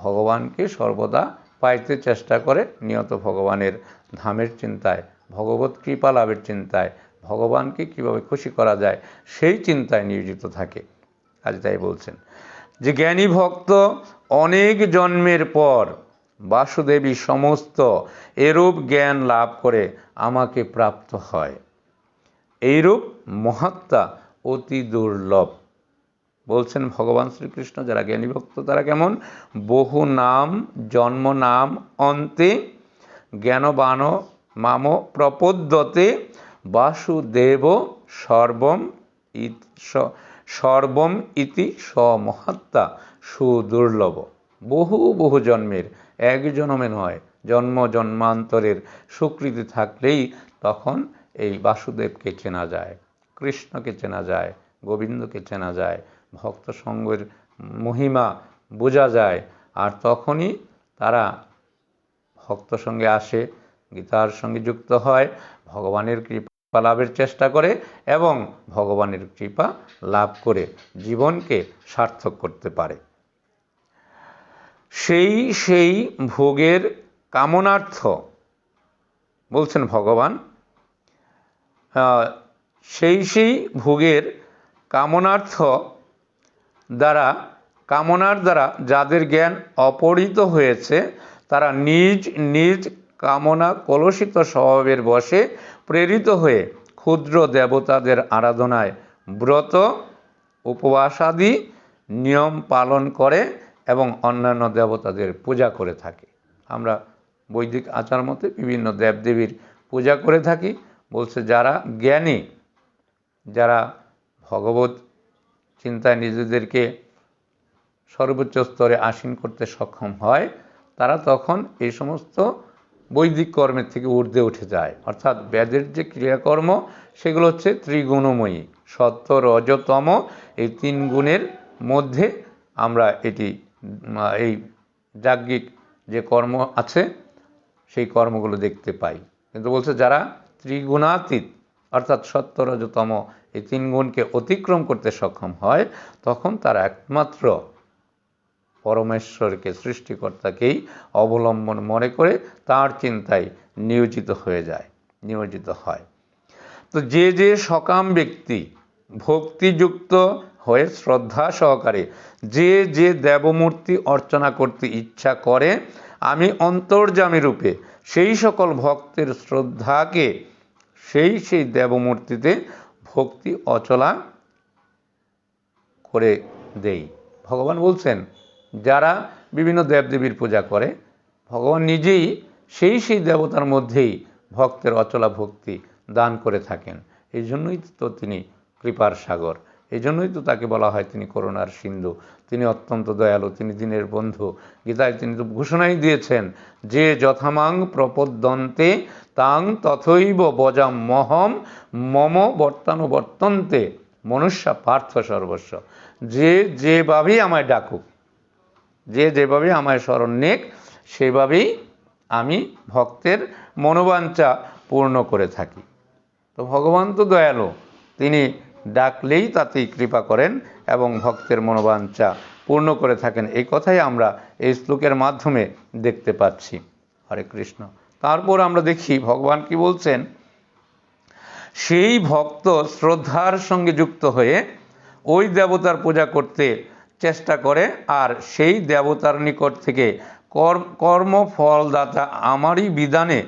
ভগবানকে সর্বদা পাইতে চেষ্টা করে, নিয়ত ভগবানের ধামের চিন্তায়, ভগবত কৃপা লাভের চিন্তায়, ভগবানকে কিভাবে খুশি করা যায় সেই চিন্তায় নিয়োজিত থাকে। আজ তাই বলছেন যে জ্ঞানী ভক্ত অনেক জন্মের পর বাসুদেবী সমস্ত এরূপ জ্ঞান লাভ করে আমাকে প্রাপ্ত হয়। এইরূপ মহাত্মা অতি দুর্লভ। বলছেন ভগবান শ্রীকৃষ্ণ, যারা জ্ঞানী ভক্ত তারা কেমন? বহু নাম জন্ম নাম অন্তে জ্ঞানবান মাম প্রপদ্যতে বাসুদেব সর্বম ইতি সমহাত্মা সুদুর্লভ। বহু বহু জন্মের, এক জন্মে নয়, জন্ম জন্মান্তরের স্বীকৃতি থাকলেই তখন এই বাসুদেবকে চেনা যায়, কৃষ্ণকে চেনা যায়, গোবিন্দকে চেনা যায়, ভক্ত সঙ্গের মহিমা বোঝা যায়। আর তখনই তারা ভক্ত সঙ্গে আসে, গীতার সঙ্গে যুক্ত হয়, ভগবানের কৃপা লাভের চেষ্টা করে এবং ভগবানের কৃপা লাভ করে জীবনকে সার্থক করতে পারে। সেই ভোগের কামনার্থ, বলছেন ভগবান, সেই ভোগের কামনার দ্বারা যাদের জ্ঞান অপহৃত হয়েছে, তারা নিজ নিজ কামনা কলুষিত স্বভাবের বশে প্রেরিত হয়ে ক্ষুদ্র দেবতাদের আরাধনায় ব্রত উপবাসাদি নিয়ম পালন করে এবং অন্যান্য দেবতাদের পূজা করে থাকে। আমরা বৈদিক আচার মতে বিভিন্ন দেবদেবীর পূজা করে থাকি। বলছে যারা জ্ঞানী, যারা ভগবত চিন্তায় নিজেদেরকে সর্বোচ্চ স্তরে আসীন করতে সক্ষম হয়, তারা তখন এই সমস্ত বৈদিক কর্মের থেকে ঊর্ধ্বে উঠে যায়। অর্থাৎ বেদের যে ক্রিয়াকর্ম, সেগুলো হচ্ছে ত্রিগুণময়ী, সত্য রজ তম, এই 3 গুণের মধ্যে আমরা এই যাজ্ঞিক যে কর্ম আছে সেই কর্মগুলো দেখতে পাই। কিন্তু বলছে যারা ত্রিগুণাতীত, অর্থাৎ সত্য রজ তম, এই 3 গুণকে অতিক্রম করতে সক্ষম হয়, তখন তারা একমাত্র পরমেশ্বরকে, সৃষ্টিকর্তাকেই অবলম্বন মনে করে তার চিন্তায় নিয়োজিত হয়। তো যে সকাম ব্যক্তি ভক্তিযুক্ত হয়ে শ্রদ্ধা সহকারে যে দেবমূর্তি অর্চনা করতে ইচ্ছা করে, আমি অন্তর্যামী রূপে সেই সকল ভক্তের শ্রদ্ধাকে সেই দেবমূর্তিতে ভক্তি অচলা করে দেই। ভগবান বলছেন যারা বিভিন্ন দেবদেবীর পূজা করে, ভগবান নিজেই সেই দেবতার মধ্যেই ভক্তের অচলা ভক্তি দান করে থাকেন। এই জন্যই তো তিনি কৃপার সাগর, এই জন্যই তো তাকে বলা হয় তিনি করুণার সিন্ধু, তিনি অত্যন্ত দয়ালু, তিনি দীনের বন্ধু। গীতায় তিনি তো ঘোষণাই দিয়েছেন যে যথামাং প্রপদ্যন্তে তাং তথৈব বজাম মহম মম বর্তানুবর্তন্তে মনুষ্য পার্থ সর্বস্ব। যেভাবেই আমায় ডাকুক, যেভাবে আমায় শরণ নেক, সেভাবেই আমি ভক্তের মনোবাঞ্ছা পূর্ণ করে থাকি। তো ভগবান তো দয়ালু, তিনি ডাকলেই তাতেই কৃপা করেন এবং ভক্তের মনোবাঞ্ছা পূর্ণ করে থাকেন। এই কথাই আমরা এই শ্লোকের মাধ্যমে দেখতে পাচ্ছি। হরে কৃষ্ণ। তারপর আমরা দেখি ভগবান কি বলছেন, সেই ভক্ত শ্রদ্ধার সঙ্গে যুক্ত হয়ে ওই দেবতার পূজা করতে চেষ্টা করে, আর সেই দেবতার নিকট থেকে কর্মফলদাতা আমারই বিধানে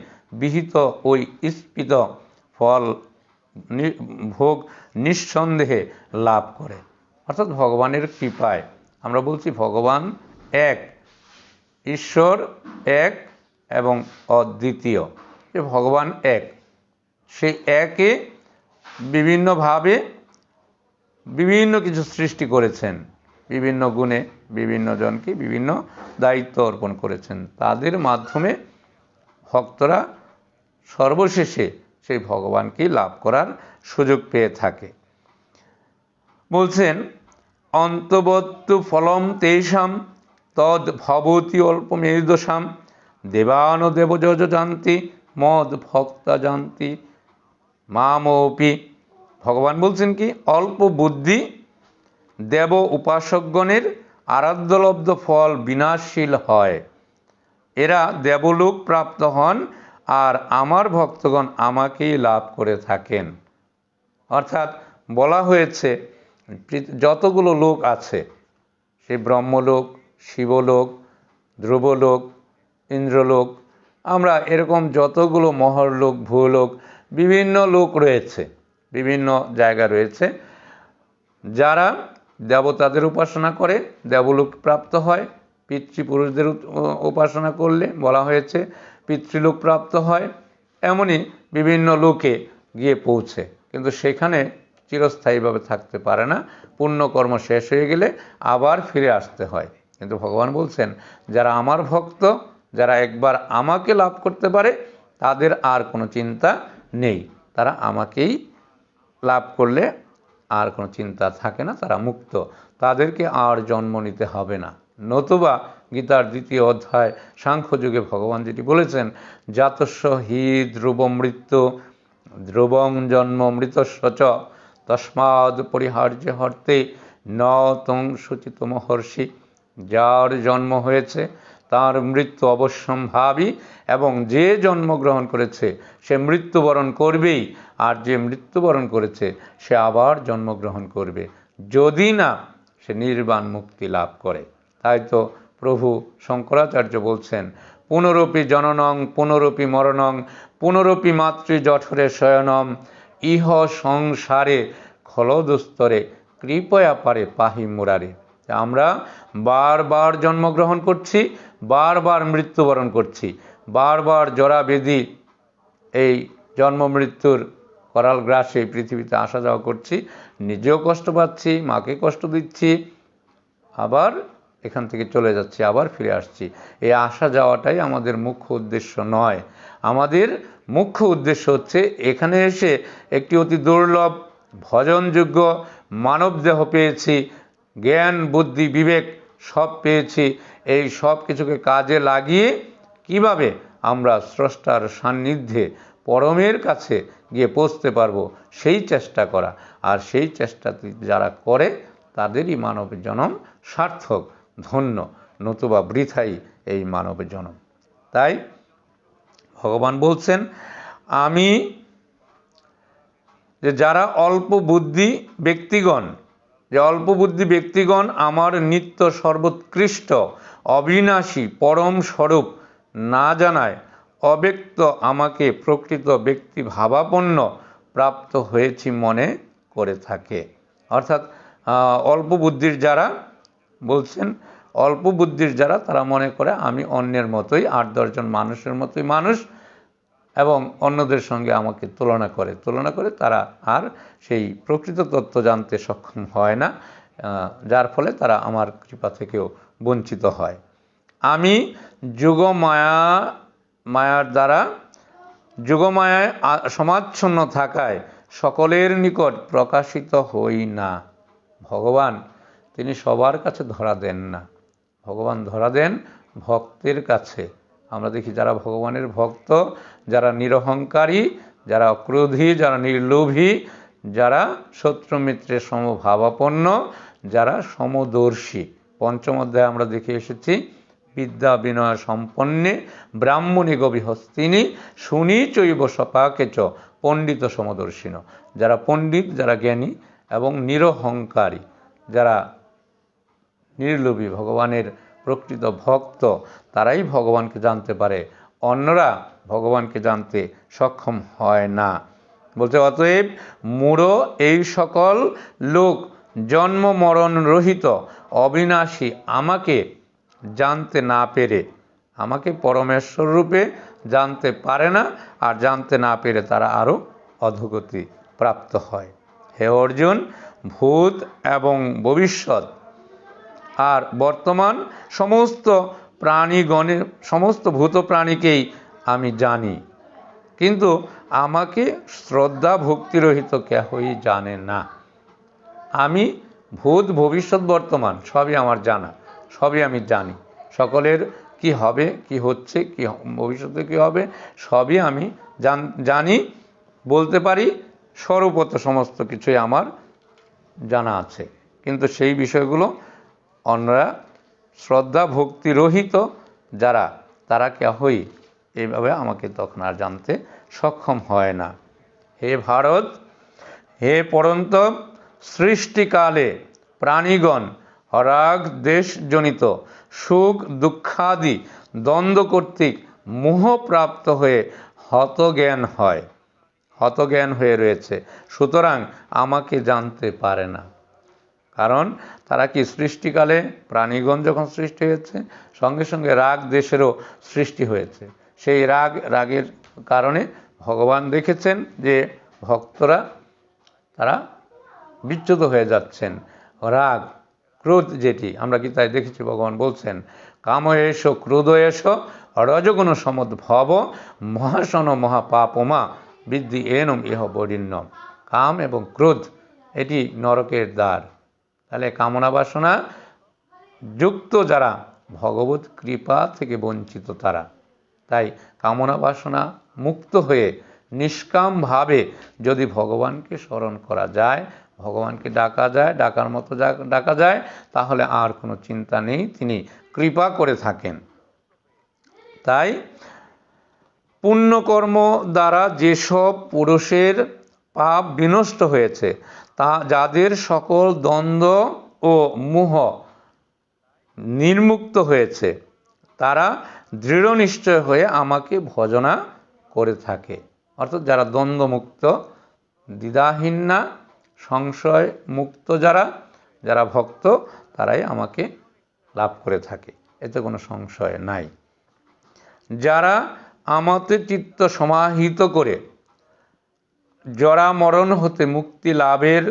বিহিত ওই ইস্পিত ফল ভোগ নিঃসন্দেহে লাভ করে। অর্থাৎ ভগবানের কৃপায় আমরা বলছি ভগবান এক, ঈশ্বর এক এবং অদ্বিতীয়। যে ভগবান এক, সেই একে বিভিন্নভাবে বিভিন্ন কিছু সৃষ্টি করেছেন, বিভিন্ন গুণে বিভিন্ন জনকে বিভিন্ন দায়িত্ব অর্পণ করেছেন, তাদের মাধ্যমে ভক্তরা সর্বশেষে সেই ভগবানকে লাভ করার সুযোগ পেয়ে থাকে। বলছেন অন্তবত্তু ফলম তেষাম তদ ভবতি অল্পমেধসাম দেবান দেবযজ জানতি মদ ভক্তা জানতি মামপি। ভগবান বলছেন কি, অল্প বুদ্ধি দেব উপাসকগণের আরাধ্যলব্ধ ফল বিনাশশীল হয়, এরা দেবলোক প্রাপ্ত হন আর আমার ভক্তগণ আমাকেই লাভ করে থাকেন। অর্থাৎ বলা হয়েছে যতগুলো লোক আছে, সে ব্রহ্মলোক, শিবলোক, ধ্রুবলোক, ইন্দ্রলোক, আমরা এরকম যতগুলো মহরলোক, ভূলোক, বিভিন্ন লোক রয়েছে, বিভিন্ন জায়গা রয়েছে, যারা দেবতাদের উপাসনা করে দেবলোক প্রাপ্ত হয়, পিতৃপুরুষদের উপাসনা করলে বলা হয়েছে পিতৃলোক প্রাপ্ত হয়, এমনই বিভিন্ন লোকে গিয়ে পৌঁছে, কিন্তু সেখানে চিরস্থায়ীভাবে থাকতে পারে না, পুণ্যকর্ম শেষ হয়ে গেলে আবার ফিরে আসতে হয়। কিন্তু ভগবান বলছেন যারা আমার ভক্ত, যারা একবার আমাকে লাভ করতে পারে, তাদের আর কোনো চিন্তা নেই, তারা আমাকেই লাভ করলে আর কোনো চিন্তা থাকে না, তারা মুক্ত, তাদেরকে আর জন্ম নিতে হবে না। নতুবা গীতার 2য় অধ্যায় সাংখ্যযুগে ভগবান যেটি বলেছেন, জাতস্য হি ধ্রুব মৃত্যু ধ্রুবং জন্ম মৃতস্য চ তস্মাদ পরিহার্য হর্তে ন তং শুচিত মহর্ষি। যার জন্ম হয়েছে তার মৃত্যু অবশ্যম্ভাবী, এবং যে জন্মগ্রহণ করেছে সে মৃত্যুবরণ করবেই, আর যে মৃত্যুবরণ করেছে সে আবার জন্মগ্রহণ করবে, যদি না সে নির্বাণ মুক্তি লাভ করে। তাই তো প্রভু শঙ্করাচার্য বলছেন, পুনরপি জননং পুনরপি মরণং পুনরপি মাতৃ জঠরে শয়নম ইহ সংসারে খলদুস্তরে কৃপয়া পারে পাহি মুরারে। আমরা বারবার জন্মগ্রহণ করছি, বারবার মৃত্যুবরণ করছি, বারবার জরা ব্যাধি এই জন্ম মৃত্যুর করাল গ্রাসে পৃথিবীতে আসা যাওয়া করছি, নিজেও কষ্ট পাচ্ছি, মাকে কষ্ট দিচ্ছি, আবার এখান থেকে চলে যাচ্ছি, আবার ফিরে আসছি। এই আসা যাওয়াটাই আমাদের মুখ্য উদ্দেশ্য নয়। আমাদের মুখ্য উদ্দেশ্য হচ্ছে এখানে এসে একটি অতি দুর্লভ ভজনযোগ্য মানব দেহ পেয়েছি, জ্ঞান বুদ্ধি বিবেক সব পেয়েছি, এই সব কিছুকে কাজে লাগিয়ে কিভাবে আমরা স্রষ্টার সান্নিধ্যে পরমের কাছে গিয়ে পৌঁছতে পারবো সেই চেষ্টা করা। আর সেই চেষ্টাটি যারা করে তাদেরই মানব জন্ম সার্থক, ধন্য, নতুবা বৃথাই এই মানব জন্ম। তাই ভগবান বলছেন, আমি যে যারা অল্প বুদ্ধি ব্যক্তিগণ, যে অল্প বুদ্ধি ব্যক্তিগণ আমার নিত্য সর্বোৎকৃষ্ট অবিনাশী পরম স্বরূপ না জানায় অব্যক্ত আমাকে প্রকৃত ব্যক্তি ভাবাপন্ন প্রাপ্ত হয়েছি মনে করে থাকে। অর্থাৎ অল্প বুদ্ধির যারা, বলছেন অল্প বুদ্ধির যারা, তারা মনে করে আমি অন্যের মতোই, 8-10 জন মানুষের মতোই মানুষ, এবং অন্যদের সঙ্গে আমাকে তুলনা করে তারা আর সেই প্রকৃত তত্ত্ব জানতে সক্ষম হয় না, যার ফলে তারা আমার কৃপা থেকেও বঞ্চিত হয়। আমি মায়ার দ্বারা যোগমায়ায় সমাচ্ছন্ন থাকায় সকলের নিকট প্রকাশিত হই না। ভগবান তিনি সবার কাছে ধরা দেন না, ভগবান ধরা দেন ভক্তের কাছে। আমরা দেখি যারা ভগবানের ভক্ত, যারা নিরহংকারী, যারা অক্রোধী, যারা নির্লোভী, যারা শত্রু মিত্রের সমভাবাপন্ন, যারা সমদর্শী। 5ম অধ্যায়ে আমরা দেখে এসেছি বিদ্যা বিনয় সম্পন্নে ব্রাহ্মণী গবিহস্তিনী শুনি চৈব সপাকে চ পণ্ডিত সমদর্শিন। যারা পণ্ডিত, যারা জ্ঞানী এবং নিরহংকারী, যারা নির্লোভী, ভগবানের প্রকৃত ভক্ত, তারাই ভগবানকে জানতে পারে, অন্যরা ভগবানকে জানতে সক্ষম হয় না। বলছে অতএব মূঢ় এই সকল লোক জন্ম মরণ রহিত অবিনাশী আমাকে জানতে না পেরে, আমাকে পরমেশ্বর রূপে জানতে পারে না, আর জানতে না পেরে তারা আরও অধোগতি প্রাপ্ত হয়। হে অর্জুন, ভূত এবং ভবিষ্যৎ আর বর্তমান সমস্ত প্রাণীগণের, সমস্ত ভূত প্রাণীকেই আমি জানি, কিন্তু আমাকে শ্রদ্ধা ভক্তিরহিত কেহই জানে না। আমি ভূত ভবিষ্যৎ বর্তমান সবই আমার জানা, সবই আমি জানি। সকলের কি হবে, কি হচ্ছে, কি ভবিষ্যতে কি হবে, সবই আমি জানি, বলতে পারি। স্বরূপত সমস্ত কিছুই আমার জানা আছে, কিন্তু সেই বিষয়গুলো অন্যরা শ্রদ্ধা ভক্তি রহিত যারা, তারা কেহই এইভাবে আমাকে তখন আর জানতে সক্ষম হয় না। হে ভারত, হে পরন্তপ, সৃষ্টিকালে প্রাণীগণ রাগ দেশজনিত সুখ দুঃখাদি দ্বন্দ্ব কর্তৃক মোহপ্রাপ্ত হয়ে হতজ্ঞান হয়ে রয়েছে, সুতরাং আমাকে জানতে পারে না। কারণ তারা কি, সৃষ্টিকালে প্রাণীগণ যখন সৃষ্টি হয়েছে, সঙ্গে সঙ্গে রাগ দেশেরও সৃষ্টি হয়েছে। সেই রাগের কারণে ভগবান দেখেছেন যে ভক্তরা তারা বিচ্যুত হয়ে যাচ্ছেন। রাগ ক্রোধ, যেটি আমরা গীতায় দেখেছি, ভগবান বলছেন কাম এষ ক্রোধ এষ রজগুণ সমদ্ভব মহাসন মহাপাপমা বৃদ্ধি এনম ইহ বরিণ্যম। কাম এবং ক্রোধ এটি নরকের দ্বার। তাহলে কামনা বাসনা যুক্ত যারা, ভগবত কৃপা থেকে বঞ্চিত তারা। তাই কামনা বাসনা মুক্ত হয়ে নিষ্কামভাবে যদি ভগবানকে স্মরণ করা যায়, ভগবানকে ডাকা যায়, ডাকার মতো ডাকা যায়, তাহলে আর কোনো চিন্তা নেই, তিনি কৃপা করে থাকেন। তাই পুণ্যকর্ম দ্বারা যেসব পুরুষের পাপ বিনষ্ট হয়েছে, তা যাদের সকল দ্বন্দ্ব ও মোহ নির্মুক্ত হয়েছে, তারা দৃঢ় নিশ্চয় হয়ে আমাকে ভজনা করে থাকে। অর্থাৎ যারা দ্বন্দ্বমুক্ত, দ্বিধাহীন না, সংশয় মুক্ত যারা ভক্ত, তারাই আমাকে লাভ করে থাকে, এতে কোনো সংশয় নাই। যারা আমাতে চিত্ত সমাহিত করে জরা মরণ হতে মুক্তি লাভের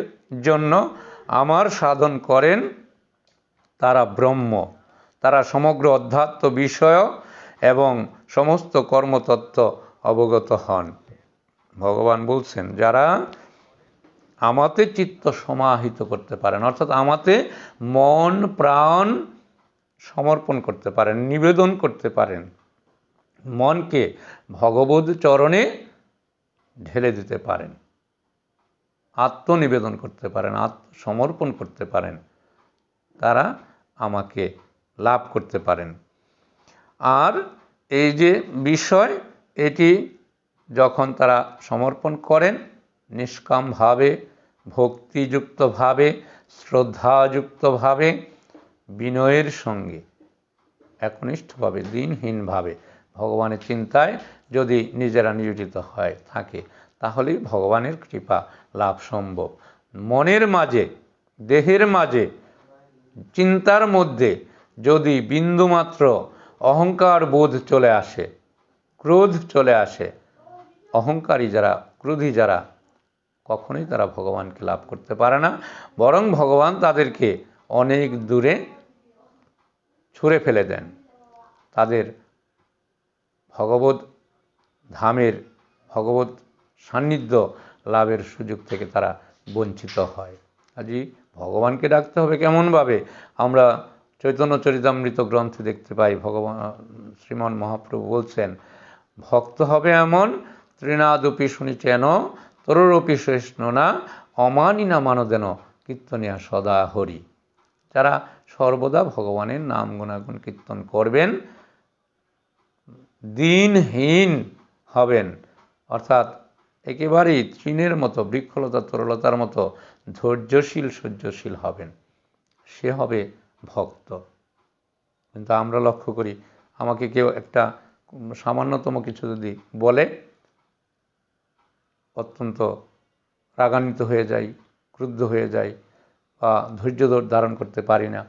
জন্য আমার সাধন করেন, তারা ব্রহ্ম, তারা সমগ্র অধ্যাত্ম বিষয় এবং সমস্ত কর্মতত্ত্ব অবগত হন। ভগবান বলছেন যারা আমাতে চিত্ত সমাহিত করতে পারেন, অর্থাৎ আমাতে মন প্রাণ সমর্পণ করতে পারেন, নিবেদন করতে পারেন, মনকে ভগবদ চরণে ঢেলে দিতে পারেন, আত্মনিবেদন করতে পারেন, আত্মসমর্পণ করতে পারেন, তারা আমাকে লাভ করতে পারেন। আর এই যে বিষয়, এটি যখন তারা সমর্পণ করেন নিষ্কামভাবে, ভক্তিযুক্তভাবে, শ্রদ্ধাযুক্তভাবে, বিনয়ের সঙ্গে, একনিষ্ঠভাবে, দিনহীনভাবে ভগবানের চিন্তায় যদি নিজেরা নিয়োজিত হয় থাকে, তাহলেই ভগবানের কৃপা লাভ সম্ভব। মনের মাঝে, দেহের মাঝে, চিন্তার মধ্যে যদি বিন্দুমাত্র অহংকার বোধ চলে আসে, ক্রোধ চলে আসে, অহংকারী যারা, ক্রোধী যারা, কখনোই তারা ভগবানকে লাভ করতে পারে না, বরং ভগবান তাদেরকে অনেক দূরে ছুঁড়ে ফেলে দেন। তাদের ভগবত ধামের, ভগবত সান্নিধ্য লাভের সুযোগ থেকে তারা বঞ্চিত হয়। কাজে ভগবানকে ডাকতে হবে কেমনভাবে? আমরা চৈতন্য চরিতামৃত গ্রন্থে দেখতে পাই, ভগবান শ্রীমান মহাপ্রভু বলছেন, ভক্ত হবে এমন তৃণাদপি শুনিচেন তরুরপি সহিষ্ণু না অমানিনা মানদেন কীর্তনিয়া সদা হরি। যারা সর্বদা ভগবানের নাম গুণাগুণ কীর্তন করবেন, দিনহীন হবেন, অর্থাৎ একেবারেই তৃণের মতো, বৃক্ষলতা তরলতার মতো ধৈর্যশীল সহ্যশীল হবেন, সে হবে ভক্ত। কিন্তু আমরা লক্ষ্য করি, আমাকে কেউ একটা সামান্যতম কিছু যদি বলে অত্যন্ত রাগান্বিত হয়ে যাই, ক্রুদ্ধ হয়ে যাই, বা ধৈর্য ধারণ করতে পারি না,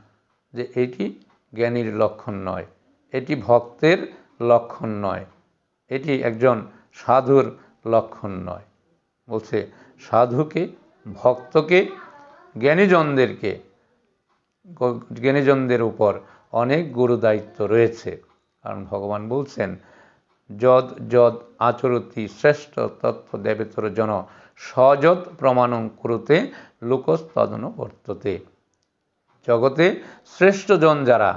যে এটি জ্ঞানীর লক্ষণ নয়, এটি ভক্তের লক্ষণ নয়, এটি একজন সাধুর লক্ষণ নয়। বলছে সাধুকে, ভক্তকে, জ্ঞানীজনদের উপর অনেক গুরু দায়িত্ব রয়েছে। কারণ ভগবান বলছেন, যদ যদ আচরতি শ্রেষ্ঠ তত্ত্ব দেবেতর জন সযৎ প্রমাণং কুরুতে লোকস্তদনুবর্ততে। জগতে শ্রেষ্ঠজন যারা,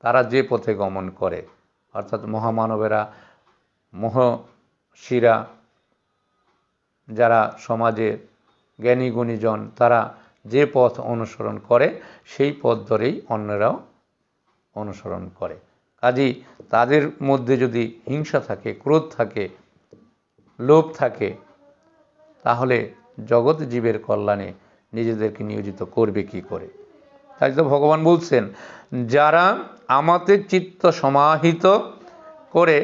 তারা যে পথে গমন করে, অর্থাৎ মহামানবেরা, মহর্ষিরা, যারা সমাজের জ্ঞানী গুণীজন, তারা যে পথ অনুসরণ করে সেই পথ ধরেই অন্যরাও অনুসরণ করে। কাজেই তাদের মধ্যে যদি হিংসা থাকে, ক্রোধ থাকে, লোভ থাকে, তাহলে জগৎ জীবের কল্যাণে নিজেদেরকে নিয়োজিত করবে কি করে? তাই তো ভগবান বলছেন, যারা আমাতে চিত্ত সমাহিত করে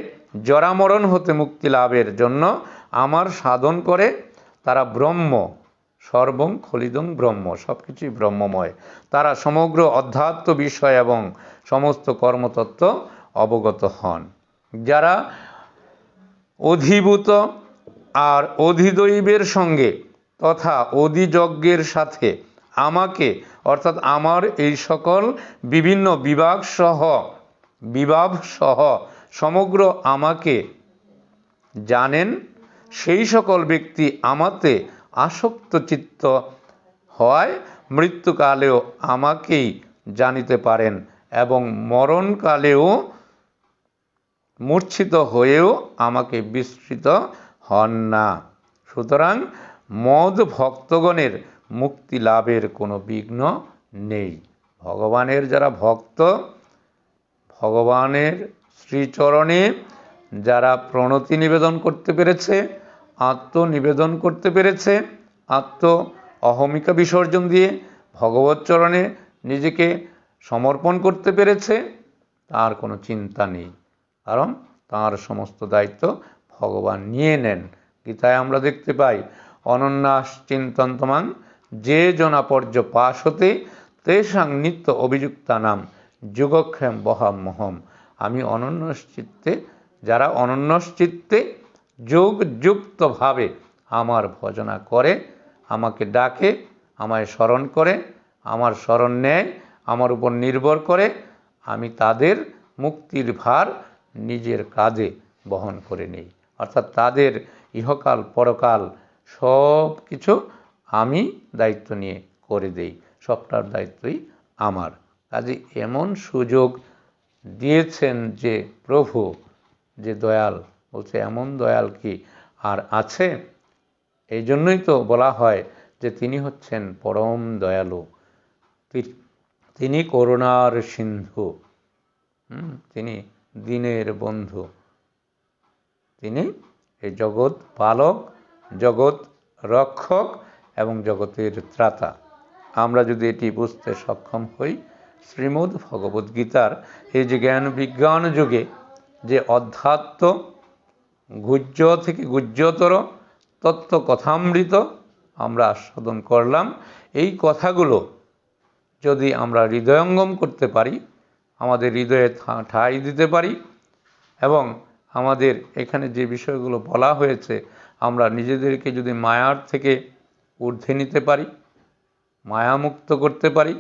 জরামরণ হতে মুক্তি লাভের জন্য আমার সাধন করে, তারা ব্রহ্ম, সর্বং খলিদং ব্রহ্ম, সব কিছুই ব্রহ্মময়, তারা সমগ্র অধ্যাত্ম বিষয় এবং সমস্ত কর্মতত্ত্ব অবগত হন। যারা অধিভূত আর অধিদৈবের সঙ্গে তথা অধিযজ্ঞের সাথে আমাকে, অর্থাৎ আমার এই সকল বিভিন্ন বিভাগ সহ সমগ্র আমাকে জানেন, সেই সকল ব্যক্তি আমাতে আসক্ত চিত্ত হয় মৃত্যুকালেও আমাকেই জানিতে পারেন এবং মরণকালেও মূর্ছিত হয়েও আমাকে বিস্মৃত হন না। সুতরাং মদ ভক্তগণের মুক্তি লাভের কোনো বিঘ্ন নেই। ভগবানের যারা ভক্ত, ভগবানের শ্রীচরণে যারা প্রণতি নিবেদন করতে পেরেছে, আত্মনিবেদন করতে পেরেছে, অহমিকা বিসর্জন দিয়ে ভগবৎ চরণে নিজেকে সমর্পণ করতে পেরেছে, তার কোনো চিন্তা নেই, কারণ তার সমস্ত দায়িত্ব ভগবান নিয়ে নেন। গীতায় আমরা দেখতে পাই, অনন্যাস চিন্তন্তমাং যে জনা পর্যপাসতে তেষাং নিত্য অভিযুক্তানাম যুগক্ষেম বহাম্যহম। আমি অনন্যশ্চিত্তে, যারা অনন্যশ্চিত্তে যোগযুক্তভাবে আমার ভজনা করে, আমাকে ডাকে, আমায় স্মরণ করে, আমার শরণ নেয়, আমার উপর নির্ভর করে, আমি তাদের মুক্তির ভার নিজের কাঁধে বহন করে নেই। অর্থাৎ তাদের ইহকাল পরকাল সব কিছু আমি দায়িত্ব নিয়ে করে দেই, সবটার দায়িত্বই আমার। কাজে এমন সুযোগ দিয়েছেন যে প্রভু, যে দয়াল, বলছে এমন দয়াল কি আর আছে? এই জন্যই তো বলা হয় যে তিনি হচ্ছেন পরম দয়ালু, তিনি করুণার সিন্ধু, তিনি দীনের বন্ধু, তিনি এই জগৎ পালক, জগৎ রক্ষক এবং জগতের ত্রাতা। আমরা যদি এটি বুঝতে সক্ষম হই, শ্রীমদ্ ভগবদ্গীতার এই যে জ্ঞান বিজ্ঞান যুগে যে অধ্যাত্ম গুহ্য থেকে গুহ্যতর তত্ত্ব কথামৃত আমরা আস্বাদন করলাম, এই কথাগুলো যদি আমরা হৃদয়ঙ্গম করতে পারি, আমাদের হৃদয়ে ঠাঁই দিতে পারি, এবং আমাদের এখানে যে বিষয়গুলো বলা হয়েছে আমরা নিজেদেরকে যদি মায়ার থেকে ঊর্ধ্বে নিতে পারি, মায়ামুক্ত করতে পারি,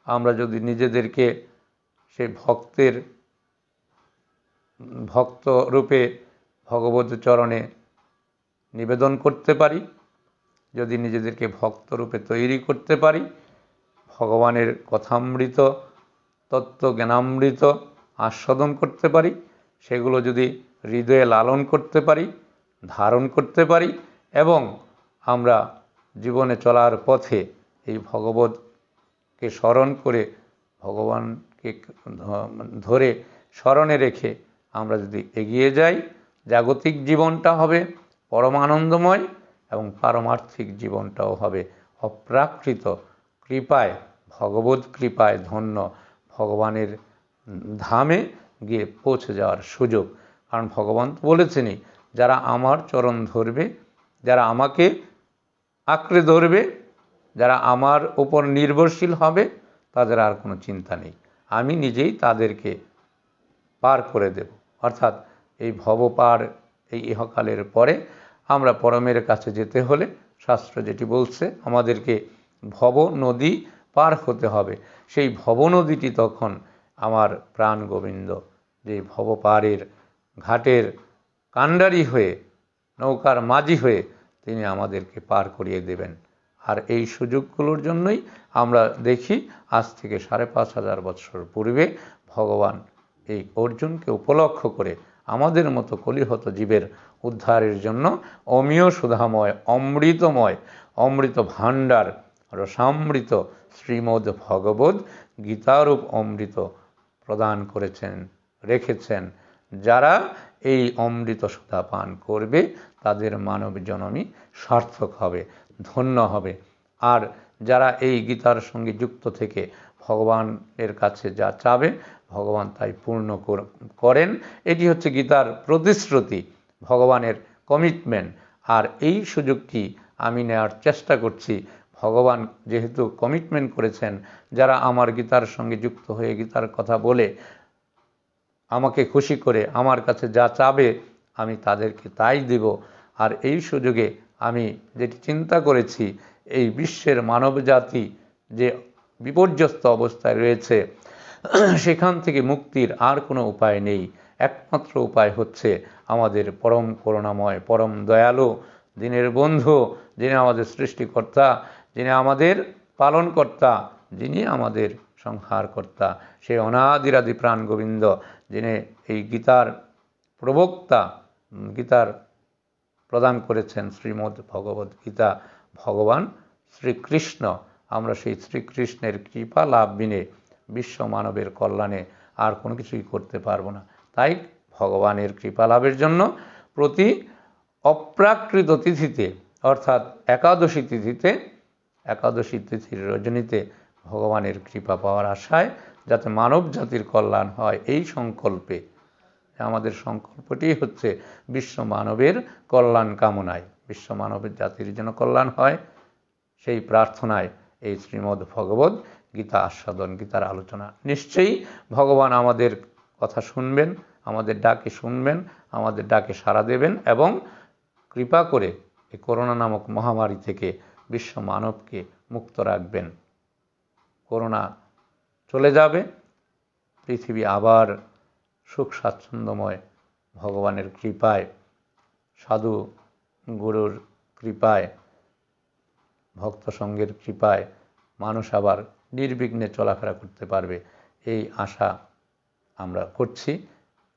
আমরা যদি নিজেদেরকে সেই ভক্ত রূপে ভগবত চরণে নিবেদন করতে পারি, যদি নিজেদেরকে ভক্ত রূপে তৈরি করতে পারি, ভগবানের কথামৃত তত্ত্ব জ্ঞানামৃত আস্বাদন করতে পারি, সেগুলো যদি হৃদয়ে লালন করতে পারি, ধারণ করতে পারি, এবং আমরা জীবনে চলার পথে এই ভগবতকে স্মরণ করে ভগবানকে ধরে স্মরণে রেখে আমরা যদি এগিয়ে যাই, জাগতিক জীবনটা হবে পরম আনন্দময় এবং পারমার্থিক জীবনটাও হবে অপ্রাকৃত কৃপায়, ভগবত কৃপায় ধন্য, ভগবানের ধামে গিয়ে পৌঁছে যাওয়ার সুযোগ। কারণ ভগবান তো বলেছেনই, যারা আমার চরণ ধরবে, যারা আমাকে আঁকড়ে ধরবে, যারা আমার উপর নির্ভরশীল হবে, তাদের আর কোনো চিন্তা নেই, আমি নিজেই তাদেরকে পার করে দেব। অর্থাৎ এই ভবপার, এই ইহকালের পরে আমরা পরমের কাছে যেতে হলে শাস্ত্র যেটি বলছে, আমাদেরকে ভব নদী পার হতে হবে। সেই ভব নদীটি তখন আমার প্রাণ গোবিন্দ, যে ভবপারের ঘাটের কাণ্ডারি হয়ে, নৌকার মাঝি হয়ে তিনি আমাদেরকে পার করিয়ে দেবেন। আর এই সুযোগগুলোর জন্যই আমরা দেখি আজ থেকে ৫,৫০০ বছর পূর্বে ভগবান এই অর্জুনকে উপলক্ষ করে আমাদের মতো কলিহত জীবের উদ্ধারের জন্য অমীয় সুধাময়, অমৃতময়, অমৃত ভাণ্ডার, রসামৃত শ্রীমদ্ ভগবদ্ গীতারূপ অমৃত প্রদান করেছেন, রেখেছেন। যারা এই অমৃত সুধা পান করবে তাদের মানব জনমই সার্থক হবে, ধন্য হবে। আর যারা এই গীতার সঙ্গে যুক্ত থেকে ভগবানের কাছে যা চাবে ভগবান তাই পূর্ণ করেন। এটি হচ্ছে গীতার প্রতিশ্রুতি, ভগবানের কমিটমেন্ট। আর এই সুযোগটি আমি নেওয়ার চেষ্টা করছি। ভগবান যেহেতু কমিটমেন্ট করেছেন, যারা আমার গীতার সঙ্গে যুক্ত হয়ে গীতার কথা বলে আমাকে খুশি করে আমার কাছে যা চাবে আমি তাদেরকে তাই দেব। আর এই সুযোগে আমি যেটি চিন্তা করেছি, এই বিশ্বের মানবজাতি যে বিপর্যস্ত অবস্থায় রয়েছে, সেখান থেকে মুক্তির আর কোনো উপায় নেই। একমাত্র উপায় হচ্ছে আমাদের পরম করুণাময়, পরম দয়ালু, দিনের বন্ধু, যিনি আমাদের সৃষ্টিকর্তা, যিনি আমাদের পালনকর্তা, যিনি আমাদের সংহারকর্তা, সেই অনাদিরাদি প্রাণ গোবিন্দ, যিনি এই গীতার প্রবক্তা, গীতার প্রদান করেছেন শ্রীমদ্ ভগবদ্ গীতা, ভগবান শ্রীকৃষ্ণ। আমরা সেই শ্রীকৃষ্ণের কৃপা লাভ বিনে বিশ্ব মানবের কল্যাণে আর কোনো কিছুই করতে পারবো না। তাই ভগবানের কৃপা লাভের জন্য প্রতি অপ্রাকৃত তিথিতে, অর্থাৎ একাদশী তিথিতে, একাদশী তিথির রজনীতে ভগবানের কৃপা পাওয়ার আশায়, যাতে মানব জাতির কল্যাণ হয়, এই সংকল্পে, আমাদের সংকল্পটি হচ্ছে বিশ্ব মানবের কল্যাণ কামনায়, বিশ্ব মানবের জাতির যেন কল্যাণ হয়, সেই প্রার্থনায় এই শ্রীমদ্ ভগবদ্ গীতা আস্বাদন, গীতার আলোচনা। নিশ্চয়ই ভগবান আমাদের কথা শুনবেন, আমাদের ডাকে শুনবেন, আমাদের ডাকে সাড়া দেবেন এবং কৃপা করে এই করোনা নামক মহামারী থেকে বিশ্ব মানবকে মুক্ত রাখবেন। করোনা চলে যাবে, পৃথিবী আবার সুখ স্বাচ্ছন্দ্যময় ভগবানের কৃপায়, সাধু গুরুর কৃপায়, ভক্ত সঙ্গের কৃপায় মানুষ আবার নির্বিঘ্নে চলাফেরা করতে পারবে, এই আশা আমরা করছি।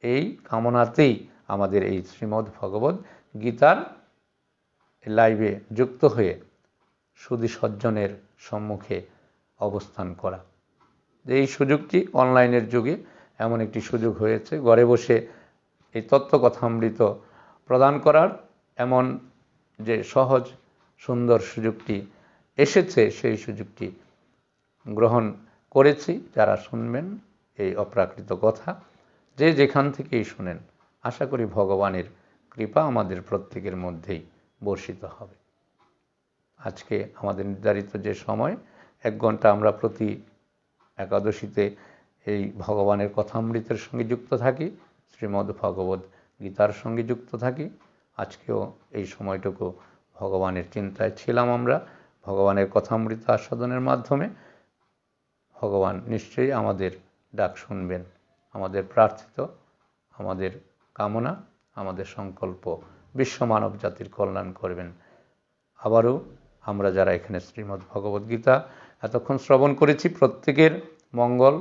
এই কামনাতেই আমাদের এই শ্রীমদ্ ভগবদ্ গীতার লাইভে যুক্ত হয়ে সুধী সজ্জনের সম্মুখে অবস্থান করা। এই সুযোগটি অনলাইনের যুগে এমন একটি সুযোগ হয়েছে, ঘরে বসে এই তত্ত্বকথামৃত প্রদান করার এমন যে সহজ সুন্দর সুযোগটি এসেছে, সেই সুযোগটি গ্রহণ করেছি। যারা শুনবেন এই অপ্রাকৃত কথা, যে যেখান থেকেই শুনেন, আশা করি ভগবানের কৃপা আমাদের প্রত্যেকের মধ্যেই বর্ষিত হবে। আজকে আমাদের নির্ধারিত যে সময় 1 ঘন্টা আমরা প্রতি একাদশীতে এই ভগবানের কথামৃতের সঙ্গে যুক্ত থাকি, শ্রীমদ্ ভগবদ্ গীতার সঙ্গে যুক্ত থাকি। আজকেও এই সময়টুকু ভগবানের চিন্তায় ছিলাম আমরা, ভগবানের কথামৃত আস্বাদনের মাধ্যমে। ভগবান নিশ্চয়ই আমাদের ডাক শুনবেন, আমাদের প্রার্থিত, আমাদের কামনা, আমাদের সংকল্প বিশ্ব মানব জাতির কল্যাণ করবেন। আবারও আমরা যারা এখানে শ্রীমদ্ ভগবদ্ গীতা এতক্ষণ শ্রবণ করেছি, প্রত্যেকের মঙ্গল,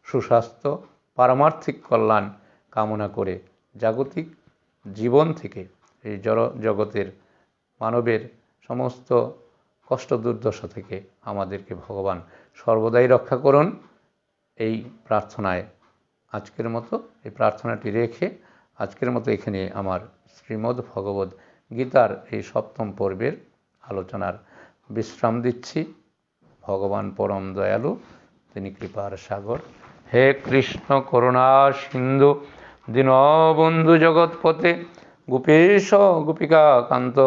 সুস্বাস্থ্য, পারমার্থিক কল্যাণ কামনা করে জাগতিক জীবন থেকে, এই জগতের মানবের সমস্ত কষ্ট দুর্দশা থেকে আমাদেরকে ভগবান সর্বদাই রক্ষা করুন। এই প্রার্থনায় আজকের মতো এই প্রার্থনাটি রেখে আজকের মতো এখানে আমার শ্রীমদ্ ভগবদ্ গীতার এই 7ম পর্বের আলোচনার বিশ্রাম দিচ্ছি। ভগবান পরম দয়ালু, তিনি কৃপার সাগর। হে কৃষ্ণ করুণা সিন্ধু দীনবন্ধু জগৎপতে গোপেশ গোপিকা কান্ত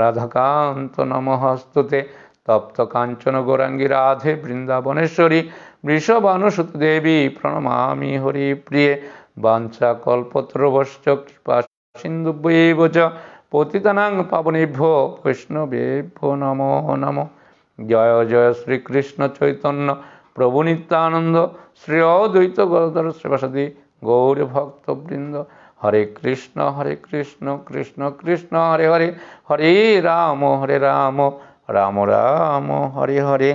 রাধাকান্ত নমঃস্তুতে তপ্ত কাঞ্চন গৌরাঙ্গী রাধে বৃন্দাবনেশ্বরী বৃষভানুসুত দেবী প্রণমামি হরিপ্রিয়ে বাঞ্ছা কল্পতরুভশ্চ কৃপা সিন্ধুভ্যেব চ পতিতানাং পাবনেভ্যো বৈষ্ণবেভ্যো নমো নমঃ। জয় জয় শ্রীকৃষ্ণ চৈতন্য প্রভু নিত্যানন্দ শ্রী অদ্বৈত গদাধর শ্রীবাসাদি গৌর ভক্তবৃন্দ। হরে কৃষ্ণ কৃষ্ণ কৃষ্ণ হরে হরে, হরে রাম রাম রাম হরে হরে।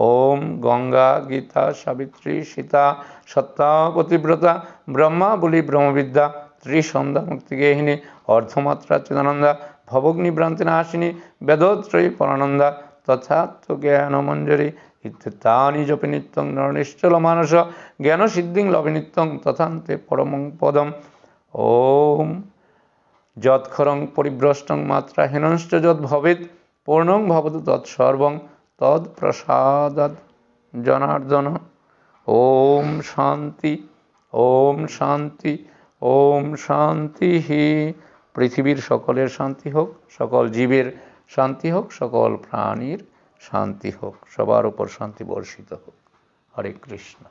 ওম গঙ্গা গীতা সাবিত্রী সীতা সত্তা পতিব্রতা ব্রহ্মা বলি ব্রহ্মবিদ্যা ত্রিসন্ধ্যা মুক্তিগেহিনী অর্ধমাত্রা চিদানন্দা ভবগ্নিভ্রান্তি নাশিনী বেদত্রয়ী পরানন্দা তথাত্ম জ্ঞানমঞ্জরি ইত্যেতানি জপি নিত্যং নরনিশ্চল মানস জ্ঞান সিদ্ধিং লভে নিত্যং তথান্তে পরমং পদম। ওম যৎক্ষরং পরিভ্রষ্টং মাত্রা হীনশ্চ যৎ ভবেৎ পূর্ণং ভবতু তৎসর্বং তৎপ্রসাদাৎ জনার্দন। ওম শান্তি ওম শান্তি ওম শান্তি। পৃথিবীর সকলের শান্তি হোক, সকল জীবের শান্তি হোক, সকল প্রাণীর শান্তি হোক, সবার উপর শান্তি বর্ষিত হোক। হরে কৃষ্ণ।